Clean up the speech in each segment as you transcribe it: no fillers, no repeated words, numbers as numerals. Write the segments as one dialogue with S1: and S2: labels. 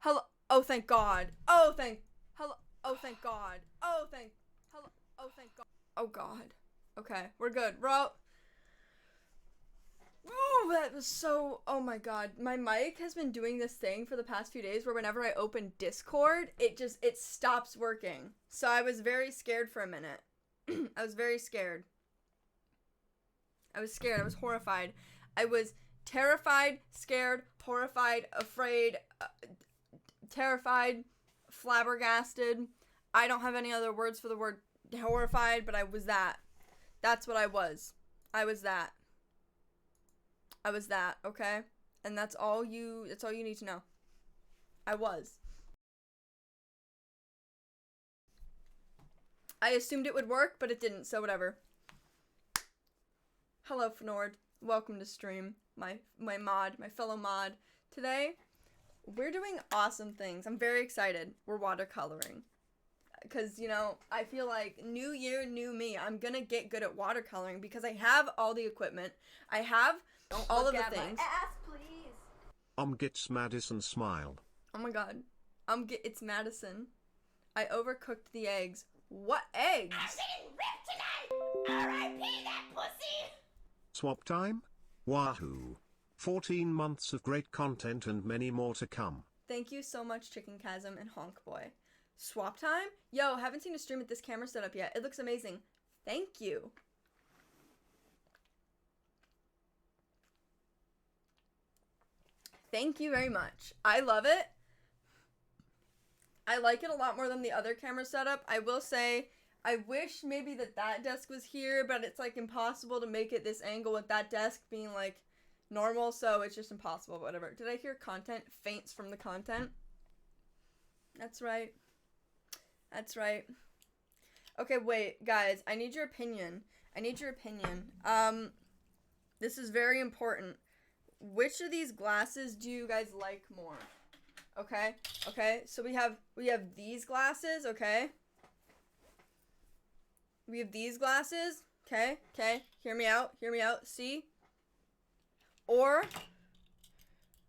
S1: Hello. Oh, thank God. Oh, thank. Hello. Oh, thank God. Oh, thank. Hello. Oh, thank God. Oh, God. Okay, we're good. Bro. Ooh, that was so. Oh my God. My mic has been doing this thing for the past few days where whenever I open Discord, it stops working. So I was very scared for a minute. I was very scared. I was scared. I was horrified. I was terrified, scared, horrified, afraid, terrified, flabbergasted. I don't have any other words for the word horrified, but I was that. That's what I was. I was that. I was that, okay? And that's all you need to know. I was. I assumed it would work, but it didn't, so whatever. Hello, Fnord. Welcome to stream. My fellow mod. Today, we're doing awesome things. I'm very excited. We're watercoloring. Because, you know, I feel like new year, new me. I'm gonna get good at watercoloring because I have all the equipment. I have all of the things.
S2: My ass, please.
S3: Gets Madison smile.
S1: Oh my God. It's Madison. I overcooked the eggs. What eggs?
S2: I'm getting ripped tonight. R.I.P. that pussy.
S3: Swap time? Wahoo. 14 months of great content and many more to come.
S1: Thank you so much, Chicken Chasm and Honk Boy. Swap time? Yo, haven't seen a stream with this camera setup yet. It looks amazing. Thank you. Thank you very much. I love it. I like it a lot more than the other camera setup. I will say, I wish maybe that desk was here, but it's like impossible to make it this angle with that desk being like normal, so it's just impossible, whatever. Did I hear content? Faints from the content? That's right. That's right. Okay, wait, guys, I need your opinion. This is very important. Which of these glasses do you guys like more? Okay, so we have these glasses, okay? We have these glasses, okay, hear me out, see? Or,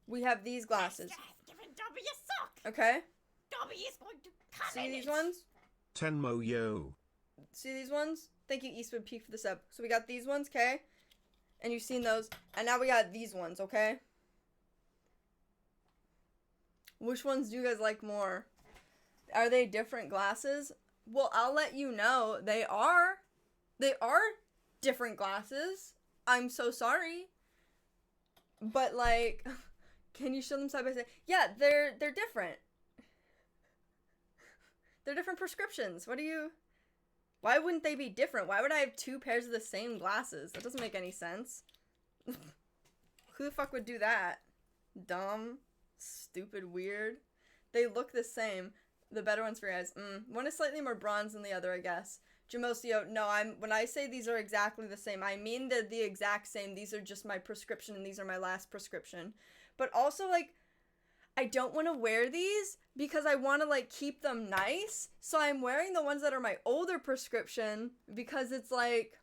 S1: we have these glasses.
S2: Giving Dobby a sock.
S1: Okay?
S2: Dobby is going to come
S1: See
S2: in
S1: these
S2: it.
S1: ones?
S3: Tenmo yo.
S1: See these ones? Thank you, Eastwood Peak, for the sub. So we got these ones, okay? And you've seen those. And now we got these ones, okay? Which ones do you guys like more? Are they different glasses? Well, I'll let you know. They are. They are different glasses. I'm so sorry. But, like, can you show them side by side? Yeah, they're different. They're different prescriptions. Why wouldn't they be different? Why would I have two pairs of the same glasses? That doesn't make any sense. Who the fuck would do that? Dumb. Stupid. Weird. They look the same. The better ones for your eyes. One is slightly more bronze than the other, I guess. Jamosio, no, when I say these are exactly the same, I mean they're the exact same. These are just my prescription and these are my last prescription. But also, like, I don't want to wear these because I want to, like, keep them nice. So I'm wearing the ones that are my older prescription because it's like,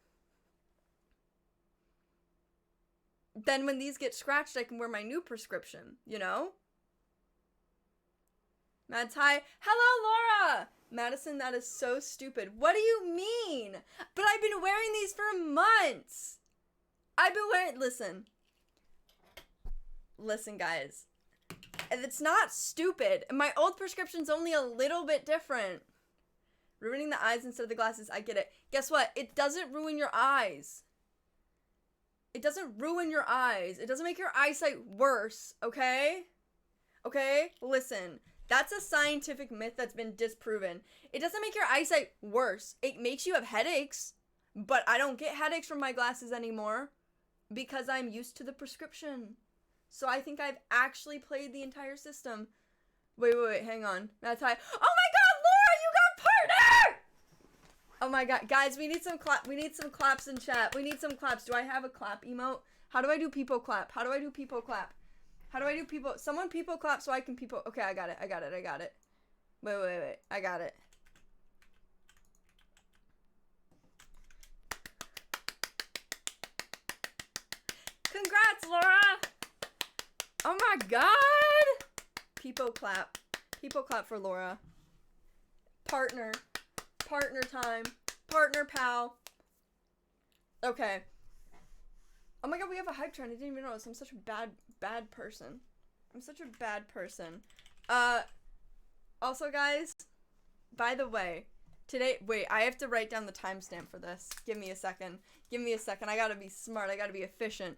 S1: then when these get scratched, I can wear my new prescription, you know? Mads, hi. Hello, Laura! Madison, that is so stupid. What do you mean? But I've been wearing these for months. Listen, guys. It's not stupid. My old prescription's only a little bit different. Ruining the eyes instead of the glasses, I get it. Guess what? It doesn't ruin your eyes. It doesn't ruin your eyes. It doesn't make your eyesight worse, okay? Okay? Listen. That's a scientific myth that's been disproven. It doesn't make your eyesight worse. It makes you have headaches, but I don't get headaches from my glasses anymore because I'm used to the prescription. So I think I've actually played the entire system. Wait, hang on. That's high. Oh my God, Laura, you got partner! Oh my God, guys, we need some claps in chat. We need some claps. Do I have a clap emote? How do I do people clap? Someone people clap so I can people. Okay, I got it. Wait. I got it. Congrats, Laura! Oh my God! People clap. People clap for Laura. Partner time. Partner pal. Okay. Oh my god, we have a hype train. I didn't even notice. I'm such a bad person. I'm such a bad person. Also, guys, by the way, today, wait, I have to write down the timestamp for this. Give me a second. I gotta be smart. I gotta be efficient.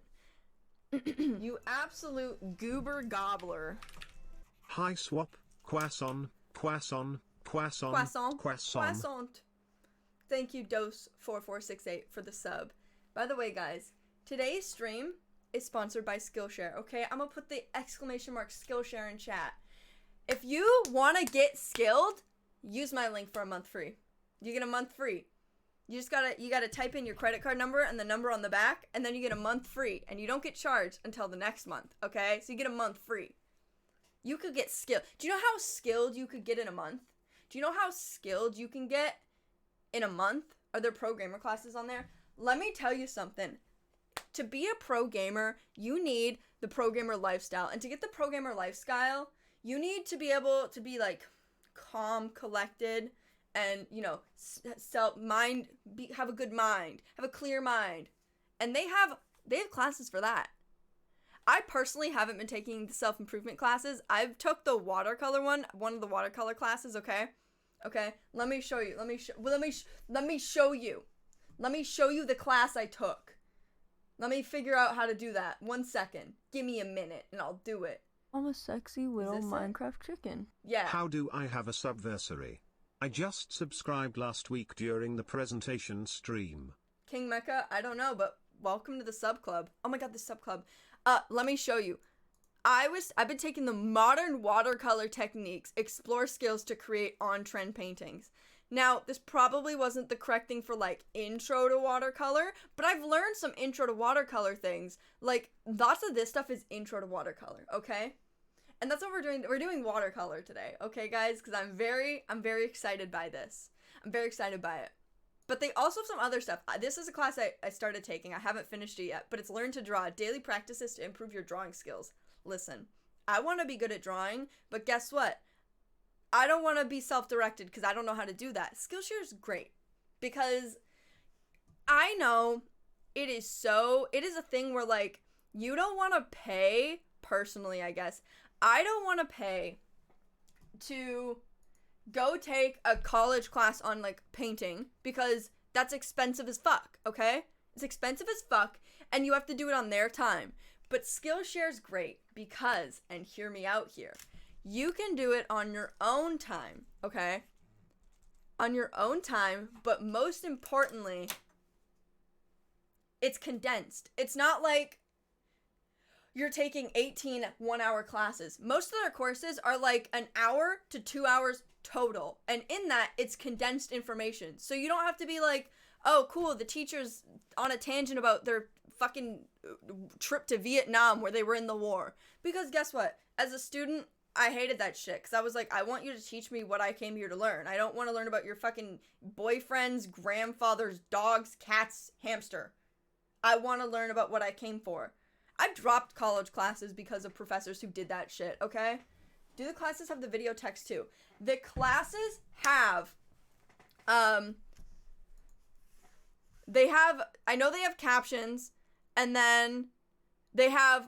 S1: You absolute goober gobbler.
S3: Hi swap, croissant.
S1: Thank you, Dose4468, for the sub. By the way, guys, today's stream is sponsored by Skillshare, okay? I'm gonna put the exclamation mark Skillshare in chat. If you want to get skilled, use my link for a month free. You get a month free. You gotta type in your credit card number and the number on the back, and then you get a month free, and you don't get charged until the next month, okay? So you get a month free. You could get skilled. Do you know how skilled you could get in a month? Do you know how skilled you can get in a month? Are there programmer classes on there? Let me tell you something. To be a pro gamer, you need the programmer lifestyle. And to get the programmer lifestyle, you need to be able to be like calm, collected, and, you know, have a good mind, have a clear mind. And they have classes for that. I personally haven't been taking the self-improvement classes. I've took the watercolor one of the watercolor classes, okay? Okay, let me show you. Let me show you. Let me show you the class I took. Let me figure out how to do that. 1 second. Give me a minute and I'll do it.
S4: I'm a sexy little Minecraft chicken.
S1: Yeah.
S3: How do I have a subversary? I just subscribed last week during the presentation stream.
S1: King Mecca, I don't know, but welcome to the sub club. Oh my god, the sub club. Let me show you. I've been taking the modern watercolor techniques, explore skills to create on-trend paintings. Now, this probably wasn't the correct thing for, like, intro to watercolor, but I've learned some intro to watercolor things. Like, lots of this stuff is intro to watercolor, okay? And that's what we're doing. We're doing watercolor today, okay, guys? Because I'm very excited by this. I'm very excited by it. But they also have some other stuff. This is a class I started taking. I haven't finished it yet, but it's Learn to Draw. Daily practices to improve your drawing skills. Listen, I want to be good at drawing, but guess what? I don't want to be self-directed because I don't know how to do that. Skillshare is great because I know it is a thing where, like, you don't want to pay, personally, I guess. I don't want to pay to go take a college class on, like, painting because that's expensive as fuck, okay? It's expensive as fuck, and you have to do it on their time. But Skillshare is great because, and hear me out here, you can do it on your own time, okay? On your own time, but most importantly, it's condensed. It's not like you're taking 18 one-hour classes. Most of their courses are like an hour to 2 hours total. And in that, it's condensed information. So you don't have to be like, oh, cool, the teacher's on a tangent about their fucking trip to Vietnam where they were in the war. Because guess what? As a student, I hated that shit. Because I was like, I want you to teach me what I came here to learn. I don't want to learn about your fucking boyfriend's, grandfather's, dog's, cat's, hamster. I want to learn about what I came for. I dropped college classes because of professors who did that shit, okay? Do the classes have the video text too? The classes have, I know they have captions, and then they have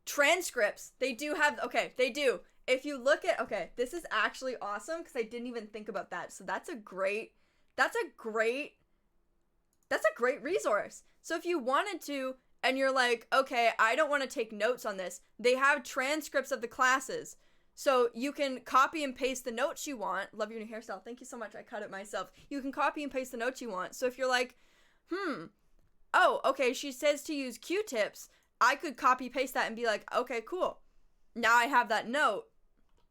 S1: transcripts. They do have, okay, they do. If you look at, okay, this is actually awesome because I didn't even think about that. So that's a great resource. So if you wanted to, and you're like, okay, I don't want to take notes on this, they have transcripts of the classes. So you can copy and paste the notes you want. Love your new hairstyle. Thank you so much. I cut it myself. You can copy and paste the notes you want. So if you're like, oh, okay, she says to use Q-tips, I could copy paste that and be like, okay, cool. Now I have that note.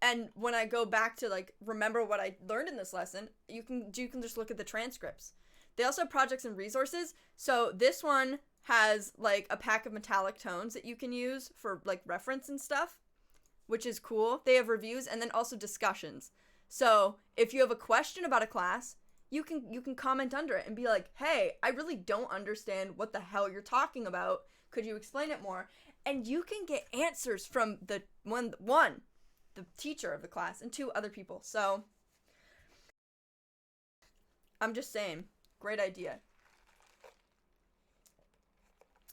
S1: And when I go back to, like, remember what I learned in this lesson, you can just look at the transcripts. They also have projects and resources. So this one has, like, a pack of metallic tones that you can use for, like, reference and stuff, which is cool. They have reviews and then also discussions. So if you have a question about a class, you can comment under it and be like, hey, I really don't understand what the hell you're talking about. Could you explain it more? And you can get answers from the the teacher of the class and 2 other people. So I'm just saying, great idea.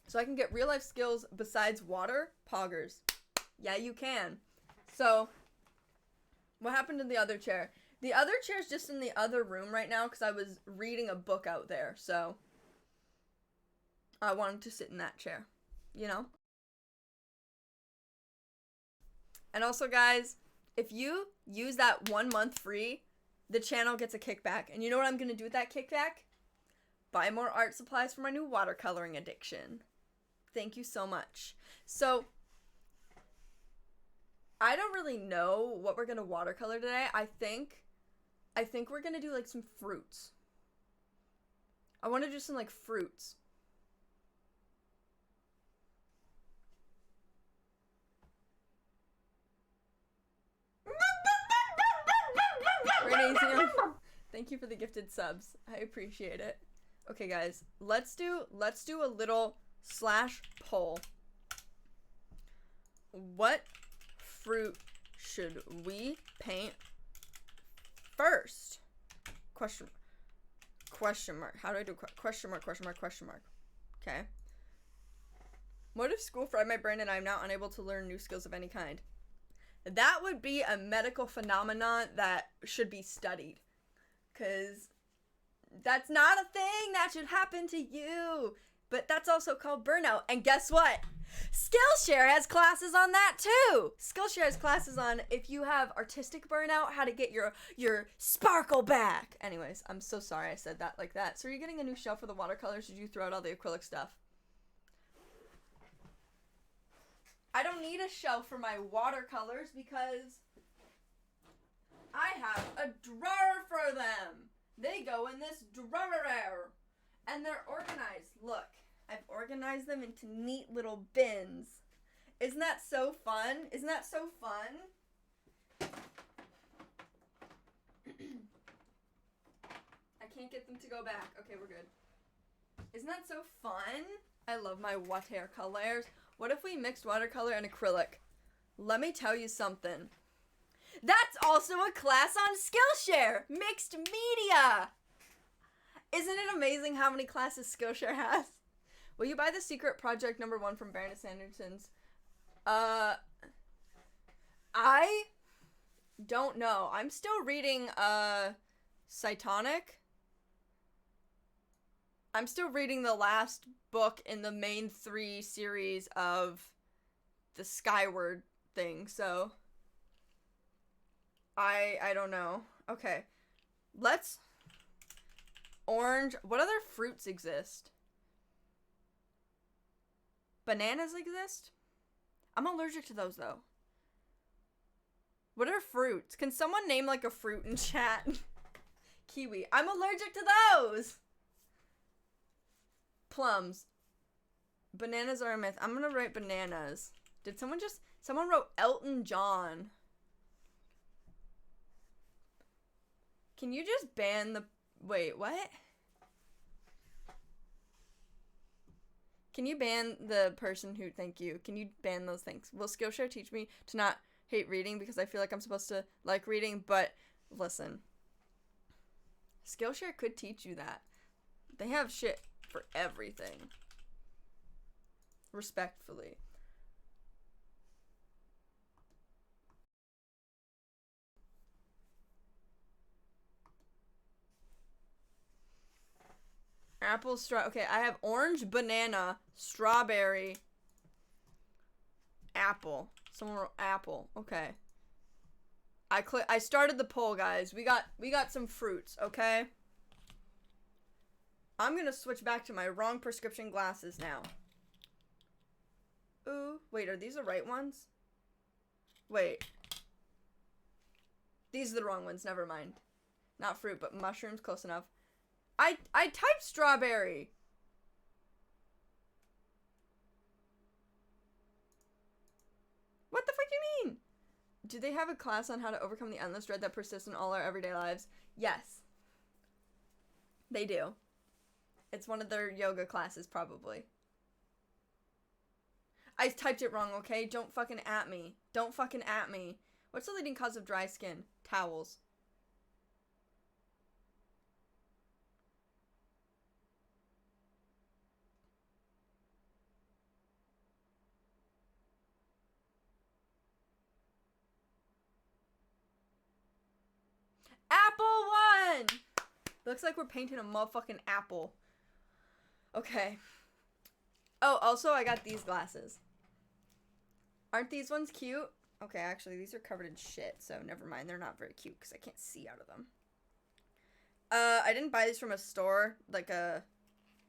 S1: So I can get real life skills besides water, poggers. Yeah, you can. So what happened to the other chair? The other chair's just in the other room right now because I was reading a book out there. So I wanted to sit in that chair, you know? And also, guys, if you use that 1 month free, the channel gets a kickback. And you know what I'm going to do with that kickback? Buy more art supplies for my new watercoloring addiction. Thank you so much. So I don't really know what we're going to watercolor today. I think we're going to do like some fruits. I want to do some like fruits. Thank you for the gifted subs. I appreciate it. Okay, guys, let's do a little slash poll. What fruit should we paint first? Question mark. How do I do question mark? Okay. What if school fried my brain and I'm now unable to learn new skills of any kind? That would be a medical phenomenon that should be studied. Because that's not a thing that should happen to you. But that's also called burnout. And guess what? Skillshare has classes on that too. Skillshare has classes on if you have artistic burnout, how to get your sparkle back. Anyways, I'm so sorry I said that like that. So are you getting a new shelf for the watercolors? Did you throw out all the acrylic stuff? I don't need a shelf for my watercolors because I have a drawer for them. They go in this drawer. And they're organized. Look, I've organized them into neat little bins. Isn't that so fun? Isn't that so fun? I can't get them to go back. Okay, we're good. Isn't that so fun? I love my watercolors. What if we mixed watercolor and acrylic? Let me tell you something. That's also a class on Skillshare! Mixed media! Isn't it amazing how many classes Skillshare has? Will you buy The Secret Project #1 from Baroness Sanderson's? I don't know. I'm still reading, Cytonic. I'm still reading the last book in the main 3 series of the Skyward thing, so I don't know. Okay. Let's orange. What other fruits exist? Bananas exist? I'm allergic to those though. What are fruits? Can someone name like a fruit in chat? Kiwi. I'm allergic to those! Plums. Bananas are a myth. I'm gonna write bananas. Did someone just... Someone wrote Elton John. Can you just ban the... Wait, what? Can you ban the person who... Thank you. Can you ban those things? Will Skillshare teach me to not hate reading because I feel like I'm supposed to like reading? But listen. Skillshare could teach you that. They have shit for everything. Respectfully. Apple, okay, I have orange, banana, strawberry, apple. Someone wrote apple. Okay. I started the poll, guys. We got some fruits, okay? I'm gonna switch back to my wrong prescription glasses now. Ooh, wait, are these the right ones? Wait. These are the wrong ones, never mind. Not fruit, but mushrooms, close enough. I typed strawberry. What the frick do you mean? Do they have a class on how to overcome the endless dread that persists in all our everyday lives? Yes. They do. It's one of their yoga classes, probably. I typed it wrong, okay? Don't fucking at me. Don't fucking at me. What's the leading cause of dry skin? Towels. Apple won! Looks like we're painting a motherfucking apple. Okay. Oh, also I got these glasses. Aren't these ones cute? Okay, actually these are covered in shit, so never mind. They're not very cute because I can't see out of them. I didn't buy these from a store, like a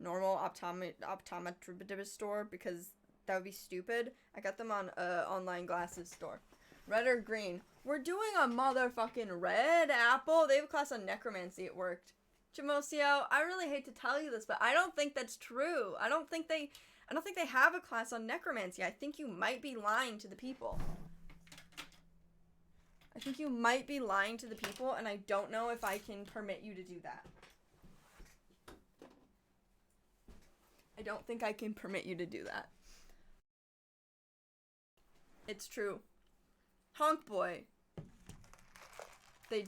S1: normal optometrist store, because that would be stupid. I got them on a online glasses store. Red or green? We're doing a motherfucking red apple. They have a class on necromancy. It worked. Jamosio, I really hate to tell you this, but I don't think that's true. I don't think they have a class on necromancy. I think you might be lying to the people. I think you might be lying to the people, and I don't know if I can permit you to do that. I don't think I can permit you to do that. It's true. Honk boy. You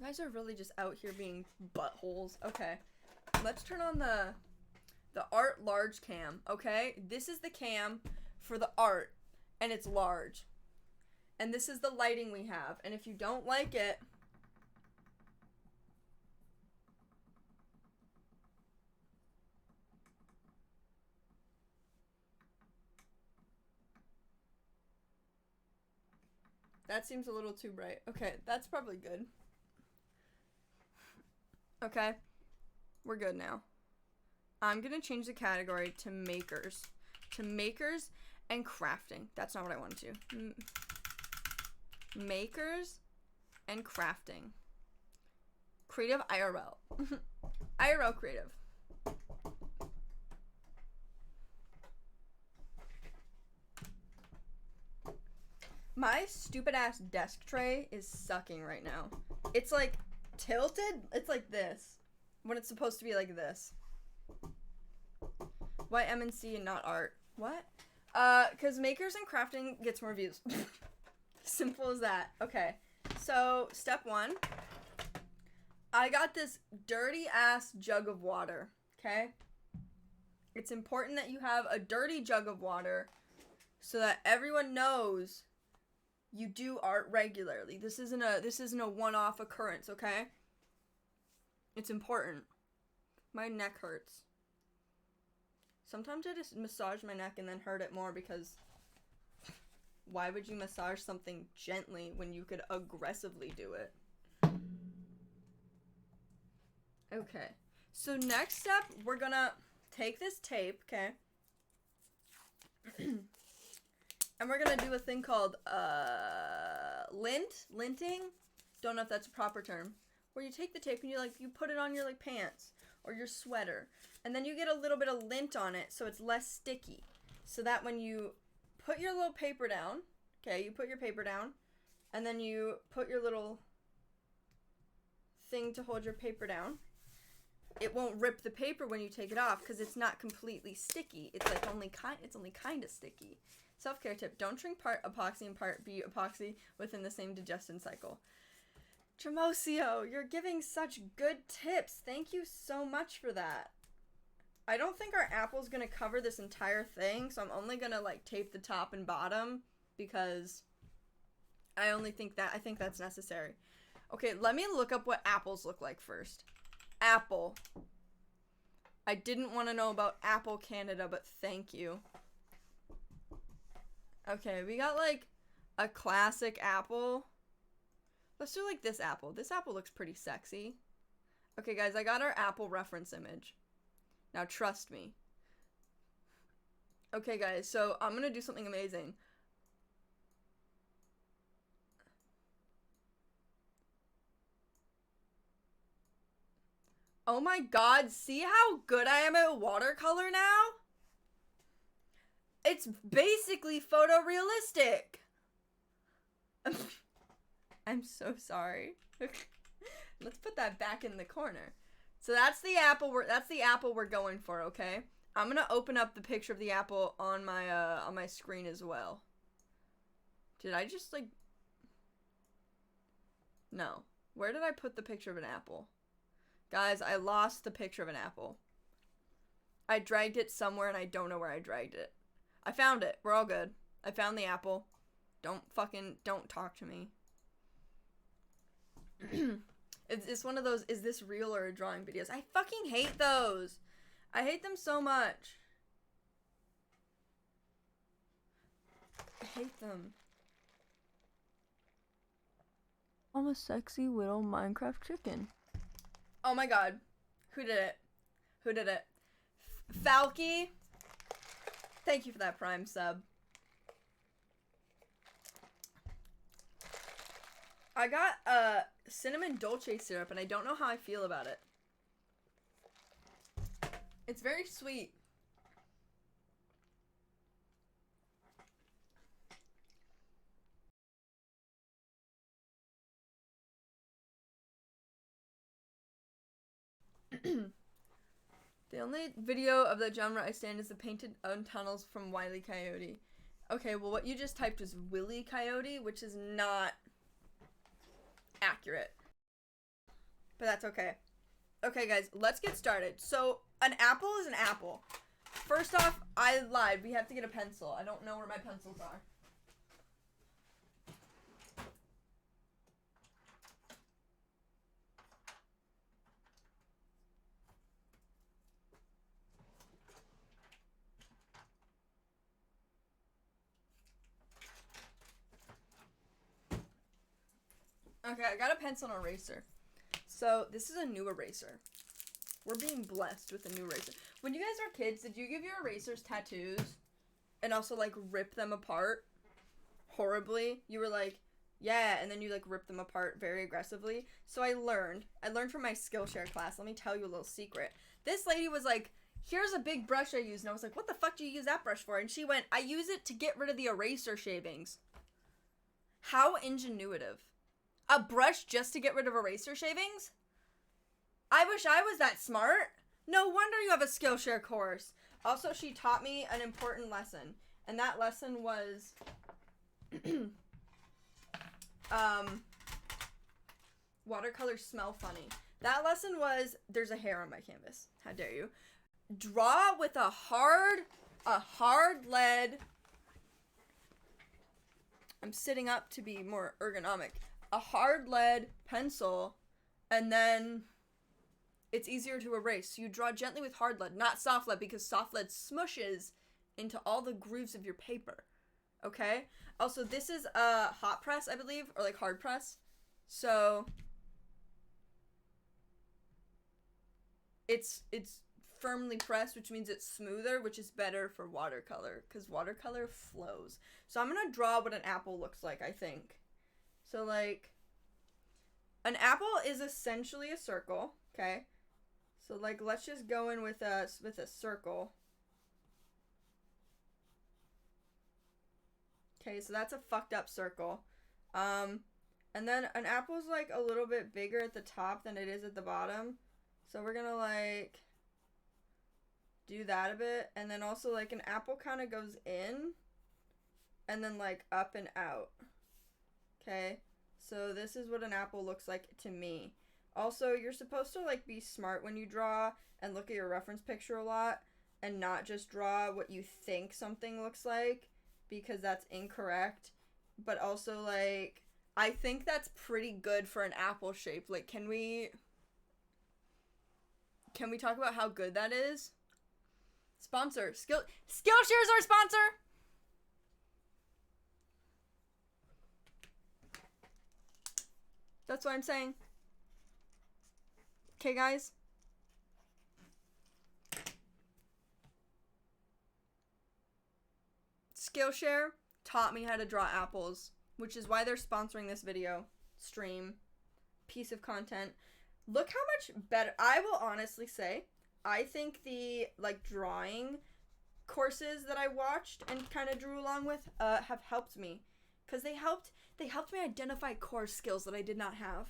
S1: guys are really just out here being buttholes. Okay. Let's turn on the art large cam, okay? This is the cam for the art, and it's large. And this is the lighting we have. And if you don't like it, that seems a little too bright. Okay, that's probably good. Okay, we're good now. I'm gonna change the category to makers. To makers and crafting. That's not what I wanted to. Makers and crafting. Creative IRL. IRL creative. My stupid ass desk tray is sucking right now. It's like tilted. It's like this when it's supposed to be like this. Why M&C and not art? What? Because makers and crafting gets more views. Simple as that. Okay, so step one. I got this dirty ass jug of water. Okay, it's important that you have a dirty jug of water so that everyone knows you do art regularly. This isn't a one-off occurrence. Okay, it's important. My neck hurts. Sometimes I just massage my neck and then hurt it more because why would you massage something gently when you could aggressively do it? Okay. So next step, we're gonna take this tape, okay? And we're gonna do a thing called linting. Don't know if that's a proper term. Where you take the tape and you put it on your like pants or your sweater. And then you get a little bit of lint on it so it's less sticky. So that when you put your little paper down, okay, you put your paper down, and then you put your little thing to hold your paper down, it won't rip the paper when you take it off because it's not completely sticky. It's like only kind of sticky. Self-care tip: don't drink part epoxy and part B epoxy within the same digestion cycle. Jamosio, you're giving such good tips. Thank you so much for that. I don't think our apple's gonna cover this entire thing, so I'm only gonna like tape the top and bottom because I think that's necessary. Okay, let me look up what apples look like first. Apple. I didn't want to know about Apple Canada, but thank you. Okay, we got like a classic apple. Let's do like this apple. This apple looks pretty sexy. Okay, guys, I got our apple reference image. Now, trust me. Okay, guys, so I'm gonna do something amazing. Oh my god, see how good I am at watercolor now? It's basically photorealistic. I'm so sorry. Let's put that back in the corner. So that's the apple we're going for, okay? I'm gonna open up the picture of the apple on my screen as well. Did I just, like... No. Where did I put the picture of an apple? Guys, I lost the picture of an apple. I dragged it somewhere and I don't know where I dragged it. I found it. We're all good. I found the apple. Don't talk to me. It's one of those, is this real or a drawing videos? I fucking hate those. I hate them so much. I hate them.
S4: I'm a sexy little Minecraft chicken.
S1: Oh my god. Who did it? Who did it? Falky. Thank you for that Prime sub. I got cinnamon dolce syrup and I don't know how I feel about it. It's very sweet. The only video of the genre I stand is the painted own tunnels from Wile E. Coyote. Okay, well what you just typed was Willy Coyote, which is not accurate. But that's okay. Okay guys, let's get started. So, an apple is an apple. First off, I lied. We have to get a pencil. I don't know where my pencils are. Okay, I got a pencil and eraser. So, this is a new eraser. We're being blessed with a new eraser. When you guys were kids, did you give your erasers tattoos? And also, like, rip them apart horribly? You were like, yeah, and then you, like, rip them apart very aggressively. So I learned from my Skillshare class. Let me tell you a little secret. This lady was like, here's a big brush I use. And I was like, what the fuck do you use that brush for? And she went, I use it to get rid of the eraser shavings. How ingenuitive. A brush just to get rid of eraser shavings? I wish I was that smart. No wonder you have a Skillshare course. Also, she taught me an important lesson. And that lesson was... watercolors smell funny. That lesson was, there's a hair on my canvas. How dare you. Draw with a hard lead. I'm sitting up to be more ergonomic. A hard lead pencil, and then it's easier to erase. So you draw gently with hard lead, not soft lead, because soft lead smushes into all the grooves of your paper. Okay? Also, this is a hot press, I believe, or like hard press. So it's firmly pressed, which means it's smoother, which is better for watercolor, because watercolor flows. So I'm gonna draw what an apple looks like, I think. So, like, an apple is essentially a circle, okay? So, like, let's just go in with a circle. Okay, so that's a fucked up circle. And then an apple's, like, a little bit bigger at the top than it is at the bottom. So we're gonna, like, do that a bit. And then also, like, an apple kind of goes in and then, like, up and out. Okay, so this is what an apple looks like to me. Also, you're supposed to, like, be smart when you draw and look at your reference picture a lot and not just draw what you think something looks like, because that's incorrect. But also, like, I think that's pretty good for an apple shape. Like, can we talk about how good that is? Sponsor. Skillshare is our sponsor! That's what I'm saying. Okay, guys? Skillshare taught me how to draw apples, which is why they're sponsoring this video stream piece of content. Look how much better. I will honestly say, I think the, like, drawing courses that I watched and kind of drew along with have helped me, because they helped me identify core skills that I did not have,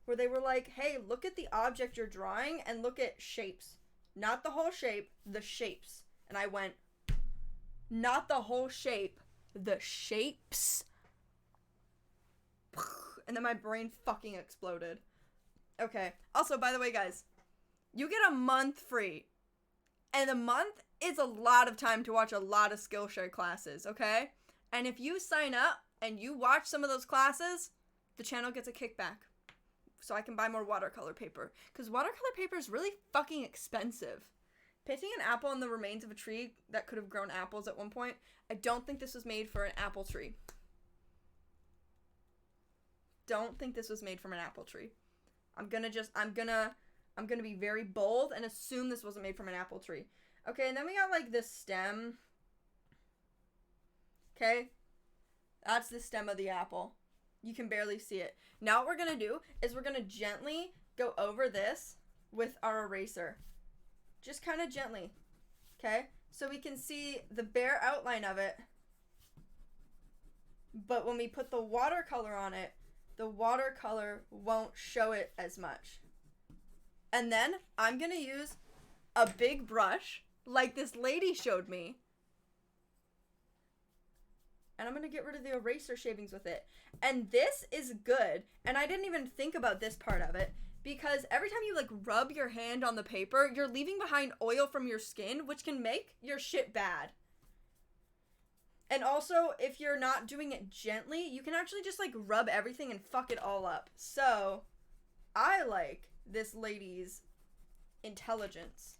S1: where they were like, hey, look at the object you're drawing and look at shapes. Not the whole shape, the shapes. And I went, not the whole shape, the shapes. and then my brain fucking exploded. Okay. Also, by the way, guys, you get a month free. And a month is a lot of time to watch a lot of Skillshare classes, okay? And if you sign up and you watch some of those classes, the channel gets a kickback. So I can buy more watercolor paper. Because watercolor paper is really fucking expensive. Painting an apple on the remains of a tree that could have grown apples at one point, I don't think this was made for an apple tree. Don't think this was made from an apple tree. I'm gonna be very bold and assume this wasn't made from an apple tree. Okay, and then we got like this stem. Okay, that's the stem of the apple. You can barely see it. Now what we're gonna do is we're gonna gently go over this with our eraser. Just kind of gently. Okay, so we can see the bare outline of it. But when we put the watercolor on it, the watercolor won't show it as much. And then I'm going to use a big brush like this lady showed me. And I'm going to get rid of the eraser shavings with it. And this is good. And I didn't even think about this part of it. Because every time you like rub your hand on the paper, you're leaving behind oil from your skin, which can make your shit bad. And also, if you're not doing it gently, you can actually just like rub everything and fuck it all up. So, I like this lady's intelligence.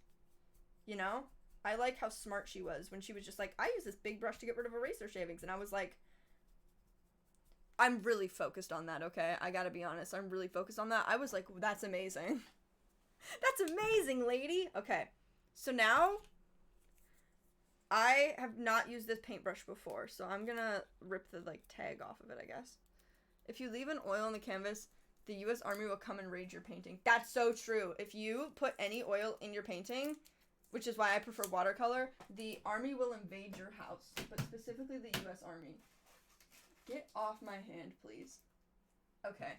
S1: You know? I like how smart she was when she was just like, I use this big brush to get rid of eraser shavings. And I was like, I'm really focused on that, okay? I gotta be honest. I'm really focused on that. I was like, that's amazing. That's amazing, lady. Okay. So now, I have not used this paintbrush before. So I'm gonna rip the, like, tag off of it, I guess. If you leave an oil on the canvas, the U.S. Army will come and raid your painting. That's so true. If you put any oil in your painting, which is why I prefer watercolor, the Army will invade your house. But specifically the U.S. Army. Get off my hand, please. Okay.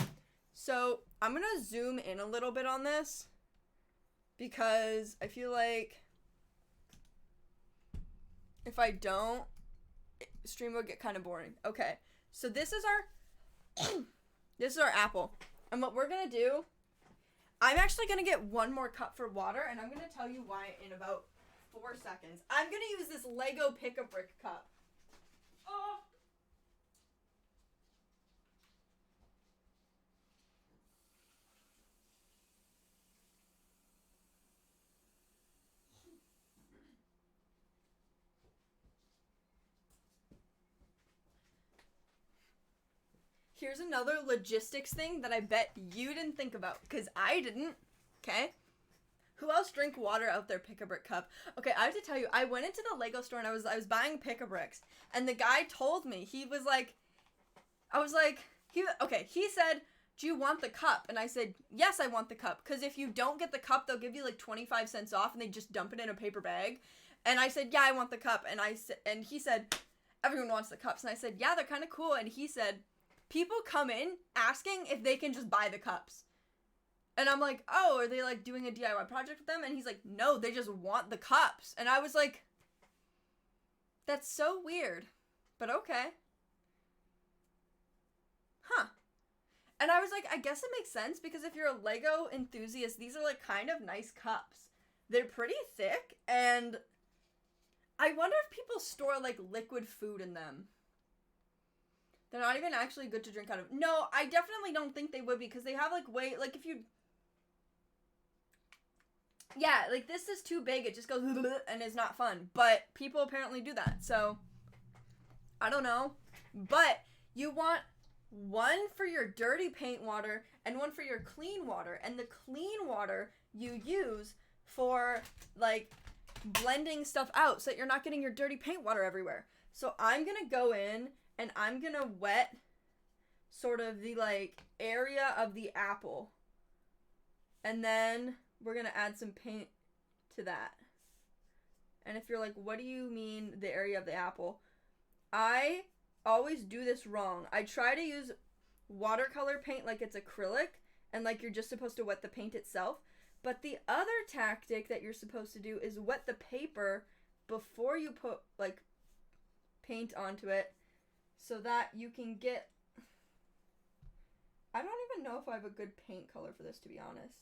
S1: So, I'm going to zoom in a little bit on this. Because I feel like if I don't, stream will get kind of boring. Okay. So this is our apple. And what we're going to do, I'm actually going to get one more cup for water, and I'm going to tell you why in about 4 seconds. I'm going to use this Lego Pick-a-Brick cup. Oh! Here's another logistics thing that I bet you didn't think about, because I didn't, okay? Who else drink water out their Pick-a-Brick cup? Okay, I have to tell you, I went into the Lego store and I was buying Pick-a-Bricks, and the guy told me, he said, do you want the cup? And I said, yes, I want the cup, because if you don't get the cup, they'll give you like 25 cents off, and they just dump it in a paper bag. And I said, yeah, I want the cup, and he said, everyone wants the cups, and I said, yeah, they're kind of cool, and he said, people come in asking if they can just buy the cups. And I'm like, oh, are they like doing a DIY project with them? And he's like, no, they just want the cups. And I was like, that's so weird, but okay. Huh. And I was like, I guess it makes sense, because if you're a Lego enthusiast, these are like kind of nice cups. They're pretty thick, and I wonder if people store like liquid food in them. They're not even actually good to drink out of. No, I definitely don't think they would, because they have like like if you, yeah, like this is too big, it just goes and is not fun. But people apparently do that, so I don't know. But you want one for your dirty paint water and one for your clean water, and the clean water you use for like blending stuff out so that you're not getting your dirty paint water everywhere. So I'm gonna go in and I'm gonna wet sort of the like area of the apple, and then we're gonna add some paint to that. And if you're like, what do you mean the area of the apple? I always do this wrong. I try to use watercolor paint like it's acrylic and like you're just supposed to wet the paint itself. But the other tactic that you're supposed to do is wet the paper before you put like paint onto it, so that you can get I don't even know if I have a good paint color for this, to be honest.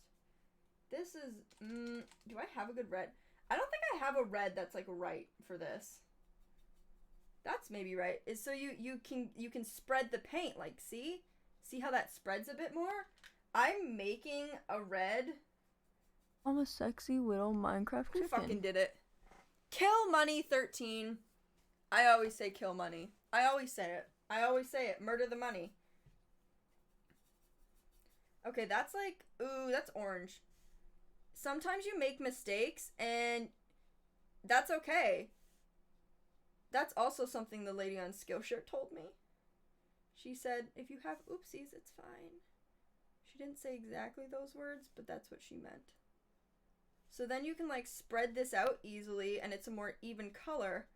S1: This is, do I have a good red? I don't think I have a red that's like right for this. That's maybe right. Is so you can spread the paint, like, see? See how that spreads a bit more? I'm making a red.
S4: I'm a sexy little Minecraft
S1: Who
S4: chicken.
S1: fucking did it? Kill money 13. I always say kill money. I always say it. I always say it. Murder the money. Okay, that's like, ooh, that's orange. Sometimes you make mistakes, and that's okay. That's also something the lady on Skillshare told me. She said, if you have oopsies, it's fine. She didn't say exactly those words, but that's what she meant. So then you can like spread this out easily, and it's a more even color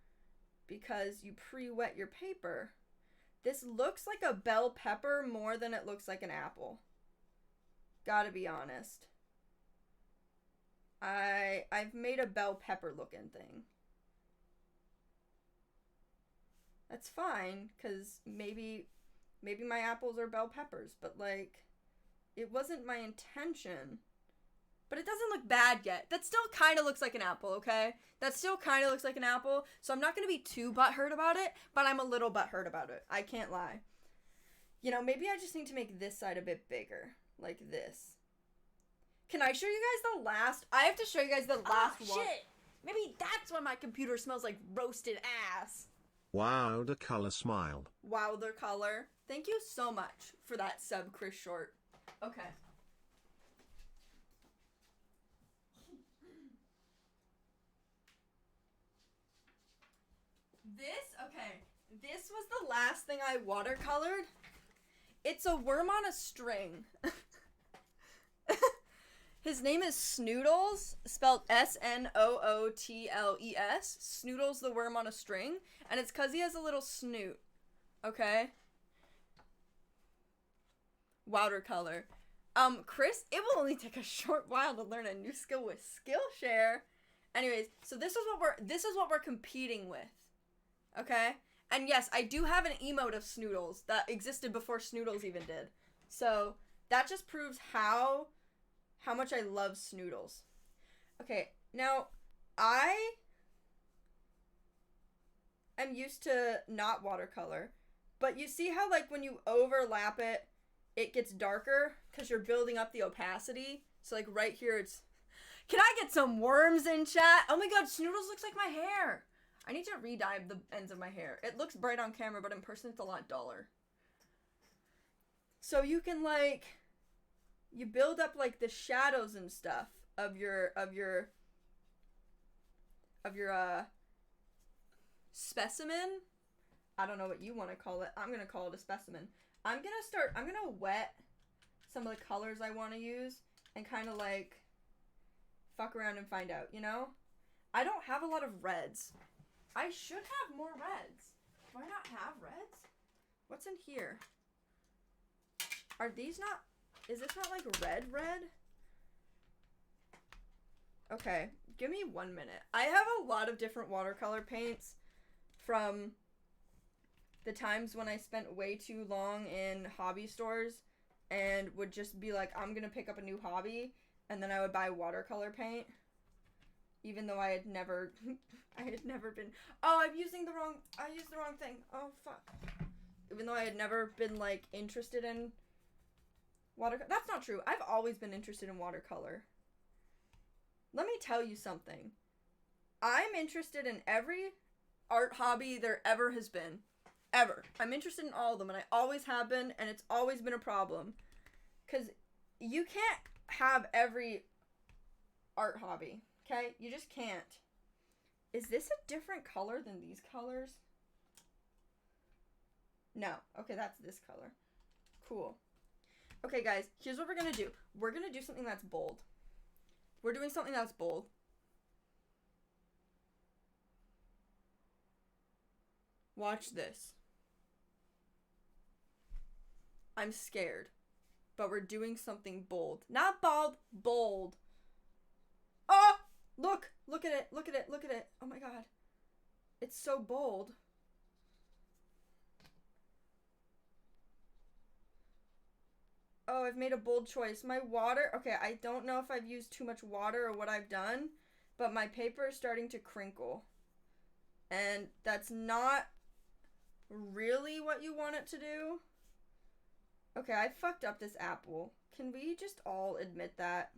S1: because you pre-wet your paper. This looks like a bell pepper more than it looks like an apple. Gotta be honest. I've made a bell pepper looking thing. That's fine, because maybe my apples are bell peppers, but like, it wasn't my intention. But it doesn't look bad yet. That still kind of looks like an apple, okay? That still kind of looks like an apple, so I'm not going to be too butthurt about it, but I'm a little butthurt about it. I can't lie. You know, maybe I just need to make this side a bit bigger, like this. Can I show you guys the last? I have to show you guys the last one.
S2: Shit! Maybe that's why my computer smells like roasted ass.
S3: Watercolor smile.
S1: Watercolor. Thank you so much for that sub, Chris Short. Okay. This was the last thing I watercolored. It's a worm on a string. His name is Snoodles, spelled Snootles. Snoodles the worm on a string. And it's because he has a little snoot. Okay? Watercolor. Chris, it will only take a short while to learn a new skill with Skillshare. Anyways, so this is what we're competing with. Okay? And yes, I do have an emote of Snoodles that existed before Snoodles even did. So that just proves how much I love Snoodles. Okay, now I am used to not watercolor, but you see how like when you overlap it, it gets darker because you're building up the opacity. So like right here it's... Can I get some worms in chat? Oh my god, Snoodles looks like my hair. I need to re-dye the ends of my hair. It looks bright on camera, but in person it's a lot duller. So you can like... You build up like the shadows and stuff of your specimen. I don't know what you want to call it. I'm going to call it a specimen. I'm going to wet some of the colors I want to use and kind of like fuck around and find out, you know? I don't have a lot of reds. I should have more reds. Do I not have reds? What's in here? Are these not... Is this not like red? Okay, give me 1 minute. I have a lot of different watercolor paints from the times when I spent way too long in hobby stores and would just be like, I'm gonna pick up a new hobby, and then I would buy watercolor paint. Even though I had never been... Oh, I used the wrong thing. Oh, fuck. Even though I had never been, like, interested in watercolor. That's not true. I've always been interested in watercolor. Let me tell you something. I'm interested in every art hobby there ever has been. Ever. I'm interested in all of them, and I always have been, and it's always been a problem. Because you can't have every art hobby. Okay? You just can't. Is this a different color than these colors? No. Okay, that's this color. Cool. Okay, guys, here's what we're gonna do. We're gonna do something that's bold. We're doing something that's bold. Watch this. I'm scared. But we're doing something bold. Not bald, bold. Oh! Look! Look at it! Look at it! Look at it! Oh my god. It's so bold. Oh, I've made a bold choice. My water, okay, I don't know if I've used too much water or what I've done, but my paper is starting to crinkle. And that's not really what you want it to do. Okay, I fucked up this apple. Can we just all admit that?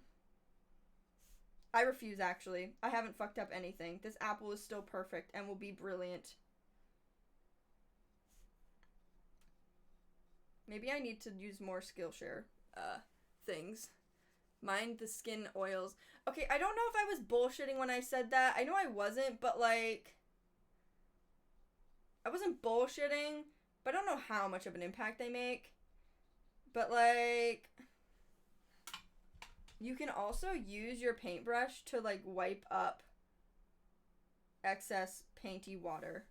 S1: I refuse, actually. I haven't fucked up anything. This apple is still perfect and will be brilliant. Maybe I need to use more Skillshare things. Mind the skin oils. Okay, I don't know if I was bullshitting when I said that. I know I wasn't, but like... I wasn't bullshitting, but I don't know how much of an impact they make. But like... You can also use your paintbrush to like wipe up excess painty water.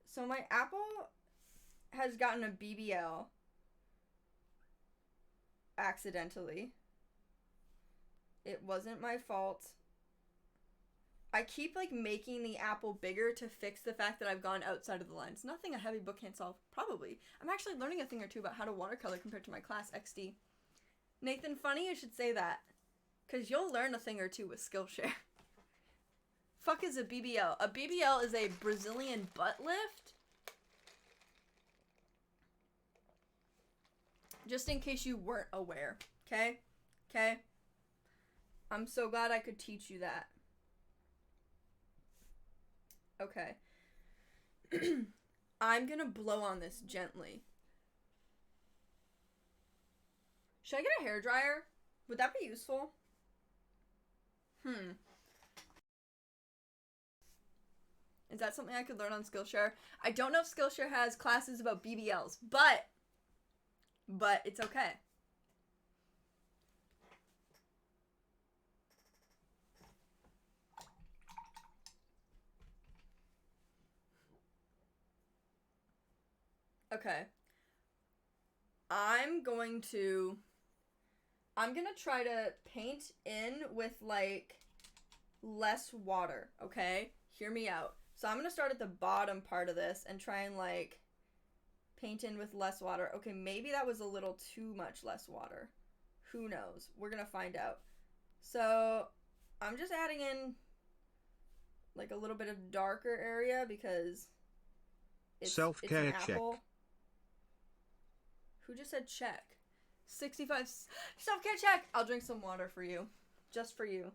S1: So my apple has gotten a BBL accidentally. It wasn't my fault. I keep like making the apple bigger to fix the fact that I've gone outside of the lines. Nothing a heavy book can't solve, probably. I'm actually learning a thing or two about how to watercolor compared to my class XD. Nathan, funny you should say that, because you'll learn a thing or two with Skillshare. Fuck is a BBL? A BBL is a Brazilian butt lift. Just in case you weren't aware, okay? Okay? I'm so glad I could teach you that. Okay. I'm gonna blow on this gently. Should I get a hairdryer? Would that be useful? Is that something I could learn on Skillshare? I don't know if Skillshare has classes about BBLs, but it's okay. Okay. I'm gonna try to paint in with like less water, okay? Hear me out. So I'm gonna start at the bottom part of this and try and like paint in with less water. Okay, maybe that was a little too much less water. Who knows? We're gonna find out. So I'm just adding in like a little bit of darker area because it's
S3: Self-care
S1: an
S3: check.
S1: apple. Who just said check? 65 self-care check. I'll drink some water for you. Just for you.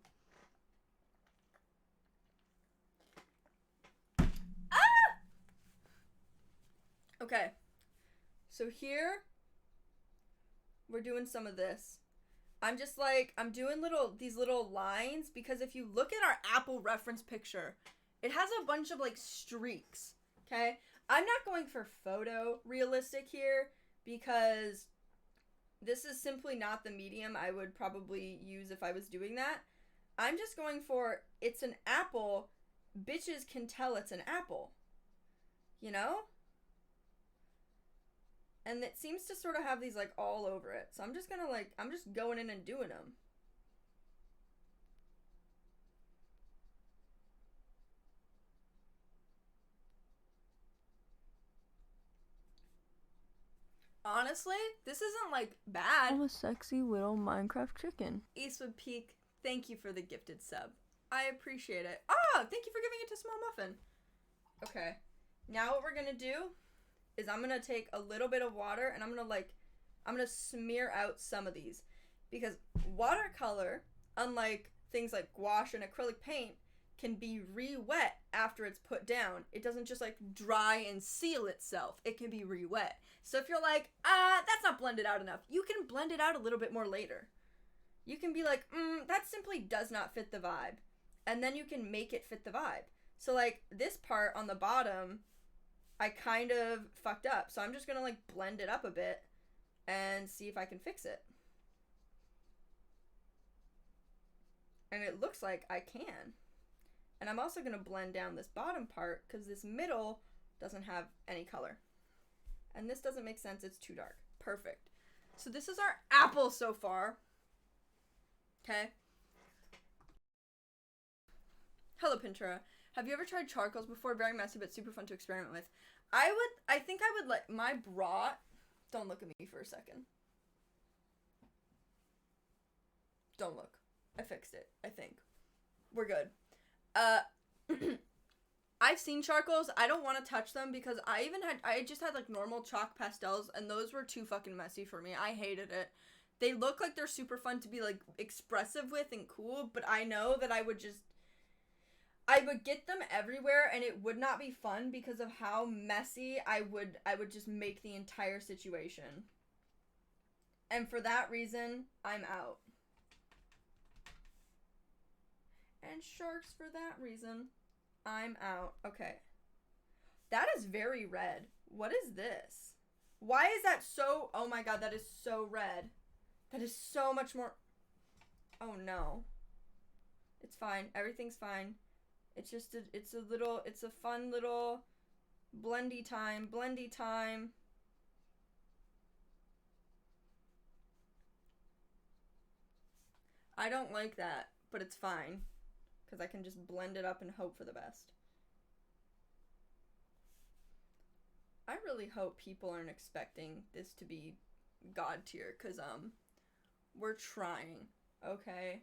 S1: Ah! Okay. So here we're doing some of this. I'm just like, I'm doing these little lines because if you look at our apple reference picture, it has a bunch of like streaks, okay? I'm not going for photo realistic here because this is simply not the medium I would probably use if I was doing that. I'm just going for, it's an apple, bitches can tell it's an apple, you know? And it seems to sort of have these like all over it. So I'm just gonna like, I'm just going in and doing them. Honestly, this isn't like bad.
S4: I'm a sexy little Minecraft chicken.
S1: Eastwood Peak, thank you for the gifted sub. I appreciate it. Ah, thank you for giving it to Small Muffin. Okay, now what we're gonna do is I'm gonna take a little bit of water and I'm gonna smear out some of these. Because watercolor, unlike things like gouache and acrylic paint, can be re-wet after it's put down. It doesn't just like dry and seal itself. It can be re-wet. So if you're like, that's not blended out enough, you can blend it out a little bit more later. You can be like, that simply does not fit the vibe. And then you can make it fit the vibe. So like this part on the bottom, I kind of fucked up. So I'm just gonna like blend it up a bit and see if I can fix it. And it looks like I can. And I'm also gonna blend down this bottom part because this middle doesn't have any color. And this doesn't make sense, it's too dark. Perfect. So this is our apple so far. Okay. Hello, Pintura. Have you ever tried charcoals before? Very messy, but super fun to experiment with. I think I would like my bra. Don't look at me for a second. Don't look. I fixed it, I think. We're good. I've seen charcoals. I don't want to touch them because I just had like normal chalk pastels and those were too fucking messy for me. I hated it. They look like they're super fun to be like expressive with and cool, but I know that I would get them everywhere and it would not be fun because of how messy I would just make the entire situation. And for that reason, I'm out. And sharks for that reason, I'm out. Okay. That is very red. What is this? Why is that so... Oh my god, that is so red. That is so much more... Oh no. It's fine. Everything's fine. It's just it's a fun little blendy time. I don't like that, but it's fine. Because I can just blend it up and hope for the best. I really hope people aren't expecting this to be God tier, because, we're trying, okay?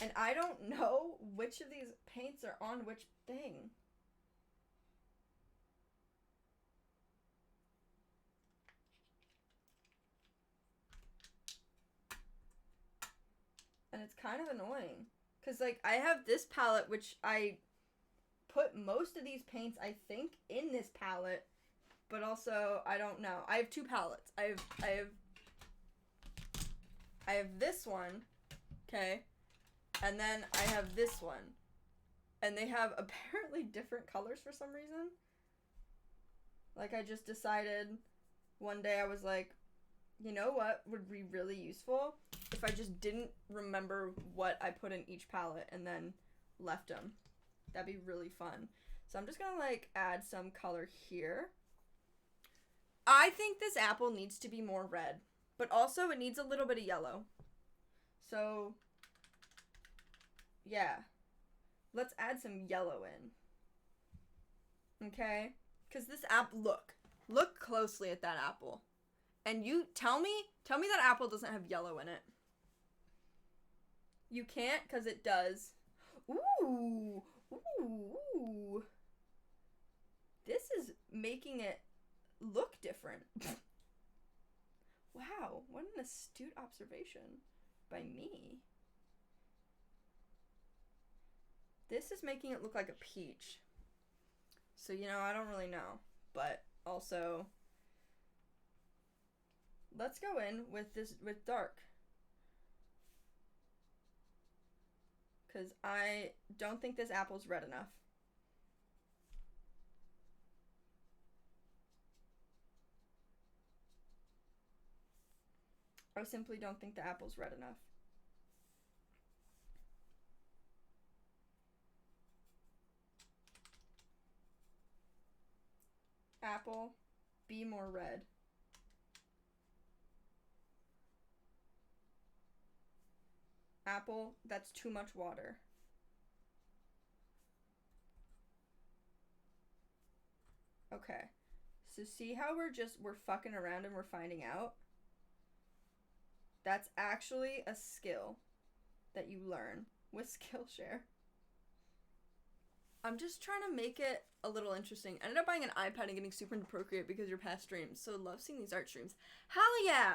S1: And I don't know which of these paints are on which thing. And it's kind of annoying. Because, like, I have this palette, which I put most of these paints, I think, in this palette. But also, I don't know. I have two palettes. I have this one, okay? And then I have this one. And they have apparently different colors for some reason. Like, I just decided one day I was like, you know what would be really useful? If I just didn't remember what I put in each palette and then left them. That'd be really fun. So I'm just gonna, like, add some color here. I think this apple needs to be more red. But also, it needs a little bit of yellow. So, yeah. Let's add some yellow in. Okay? Because this apple, look closely at that apple. And you, tell me that apple doesn't have yellow in it. You can't, because it does. Ooh. This is making it look different. Wow, what an astute observation by me. This is making it look like a peach. So, you know, I don't really know. But also, let's go in with dark. Because I don't think this apple's red enough. I simply don't think the apple's red enough. Apple, be more red. Apple, that's too much water. Okay. So see how we're fucking around and we're finding out? That's actually a skill that you learn with Skillshare. I'm just trying to make it a little interesting. I ended up buying an iPad and getting super into Procreate because of your past streams. So love seeing these art streams. Hell yeah!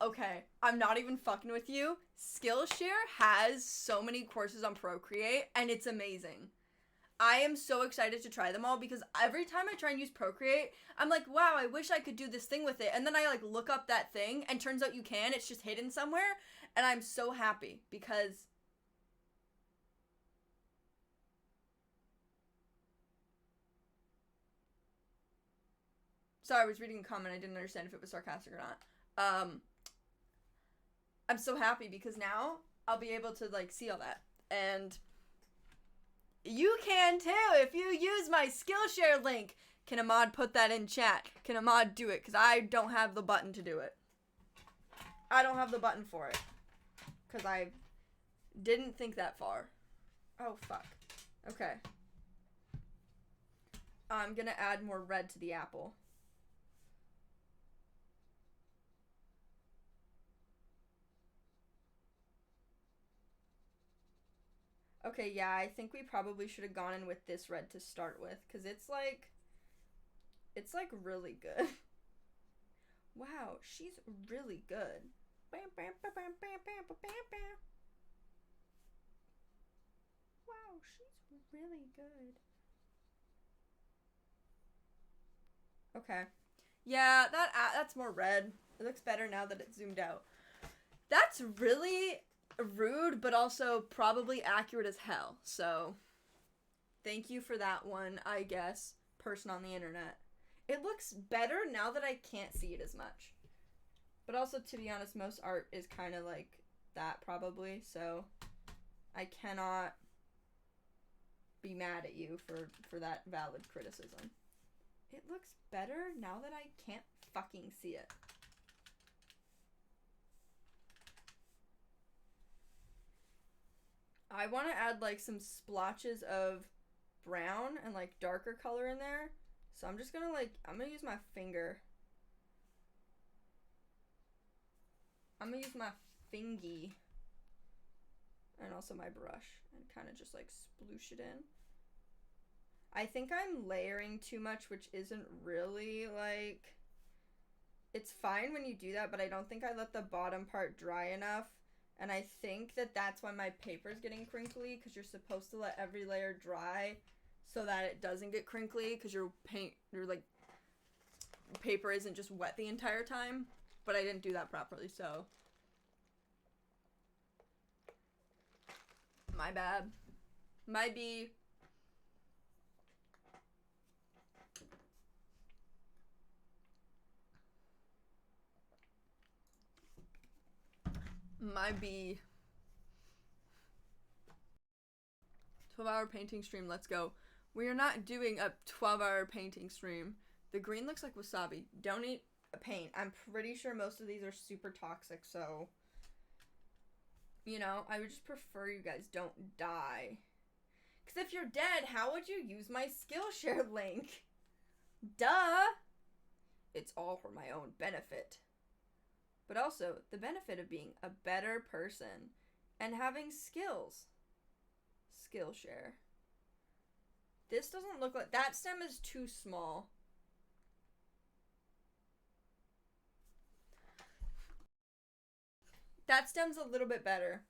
S1: Okay, I'm not even fucking with you. Skillshare has so many courses on Procreate and it's amazing. I am so excited to try them all because every time I try and use Procreate, I'm like, wow, I wish I could do this thing with it. And then I like look up that thing and turns out you can. It's just hidden somewhere. And I'm so happy because sorry, I was reading a comment. I didn't understand if it was sarcastic or not. I'm so happy because now I'll be able to like see all that. And you can too if you use my Skillshare link. Can Ahmad put that in chat? Can Ahmad do it? Because I don't have the button to do it. I don't have the button for it. Because I didn't think that far. Oh, fuck. Okay. I'm going to add more red to the apple. Okay, yeah, I think we probably should have gone in with this red to start with, because it's like really good. Wow, she's really good. Wow, she's really good. Okay. Yeah, that's more red. It looks better now that it's zoomed out. That's really rude, but also probably accurate as hell. So, thank you for that one, I guess, person on the internet. It looks better now that I can't see it as much. But also, to be honest, most art is kind of like that probably, so I cannot be mad at you for that valid criticism. It looks better now that I can't fucking see it. I want to add like some splotches of brown and like darker color in there. So I'm just gonna I'm gonna use my finger. I'm gonna use my fingy and also my brush and kind of just like sploosh it in. I think I'm layering too much, which isn't really like, it's fine when you do that, but I don't think I let the bottom part dry enough. And I think that that's why my paper's getting crinkly, because you're supposed to let every layer dry so that it doesn't get crinkly, because your paper isn't just wet the entire time. But I didn't do that properly, so my bad. Might be. Might be. 12-hour painting stream, let's go. We are not doing a 12-hour painting stream. The green looks like wasabi. Don't eat a paint. I'm pretty sure most of these are super toxic, so, you know, I would just prefer you guys don't die. Because if you're dead, how would you use my Skillshare link? Duh! It's all for my own benefit. But also, the benefit of being a better person and having skills. Skillshare. This doesn't look like, that stem is too small. That stem's a little bit better.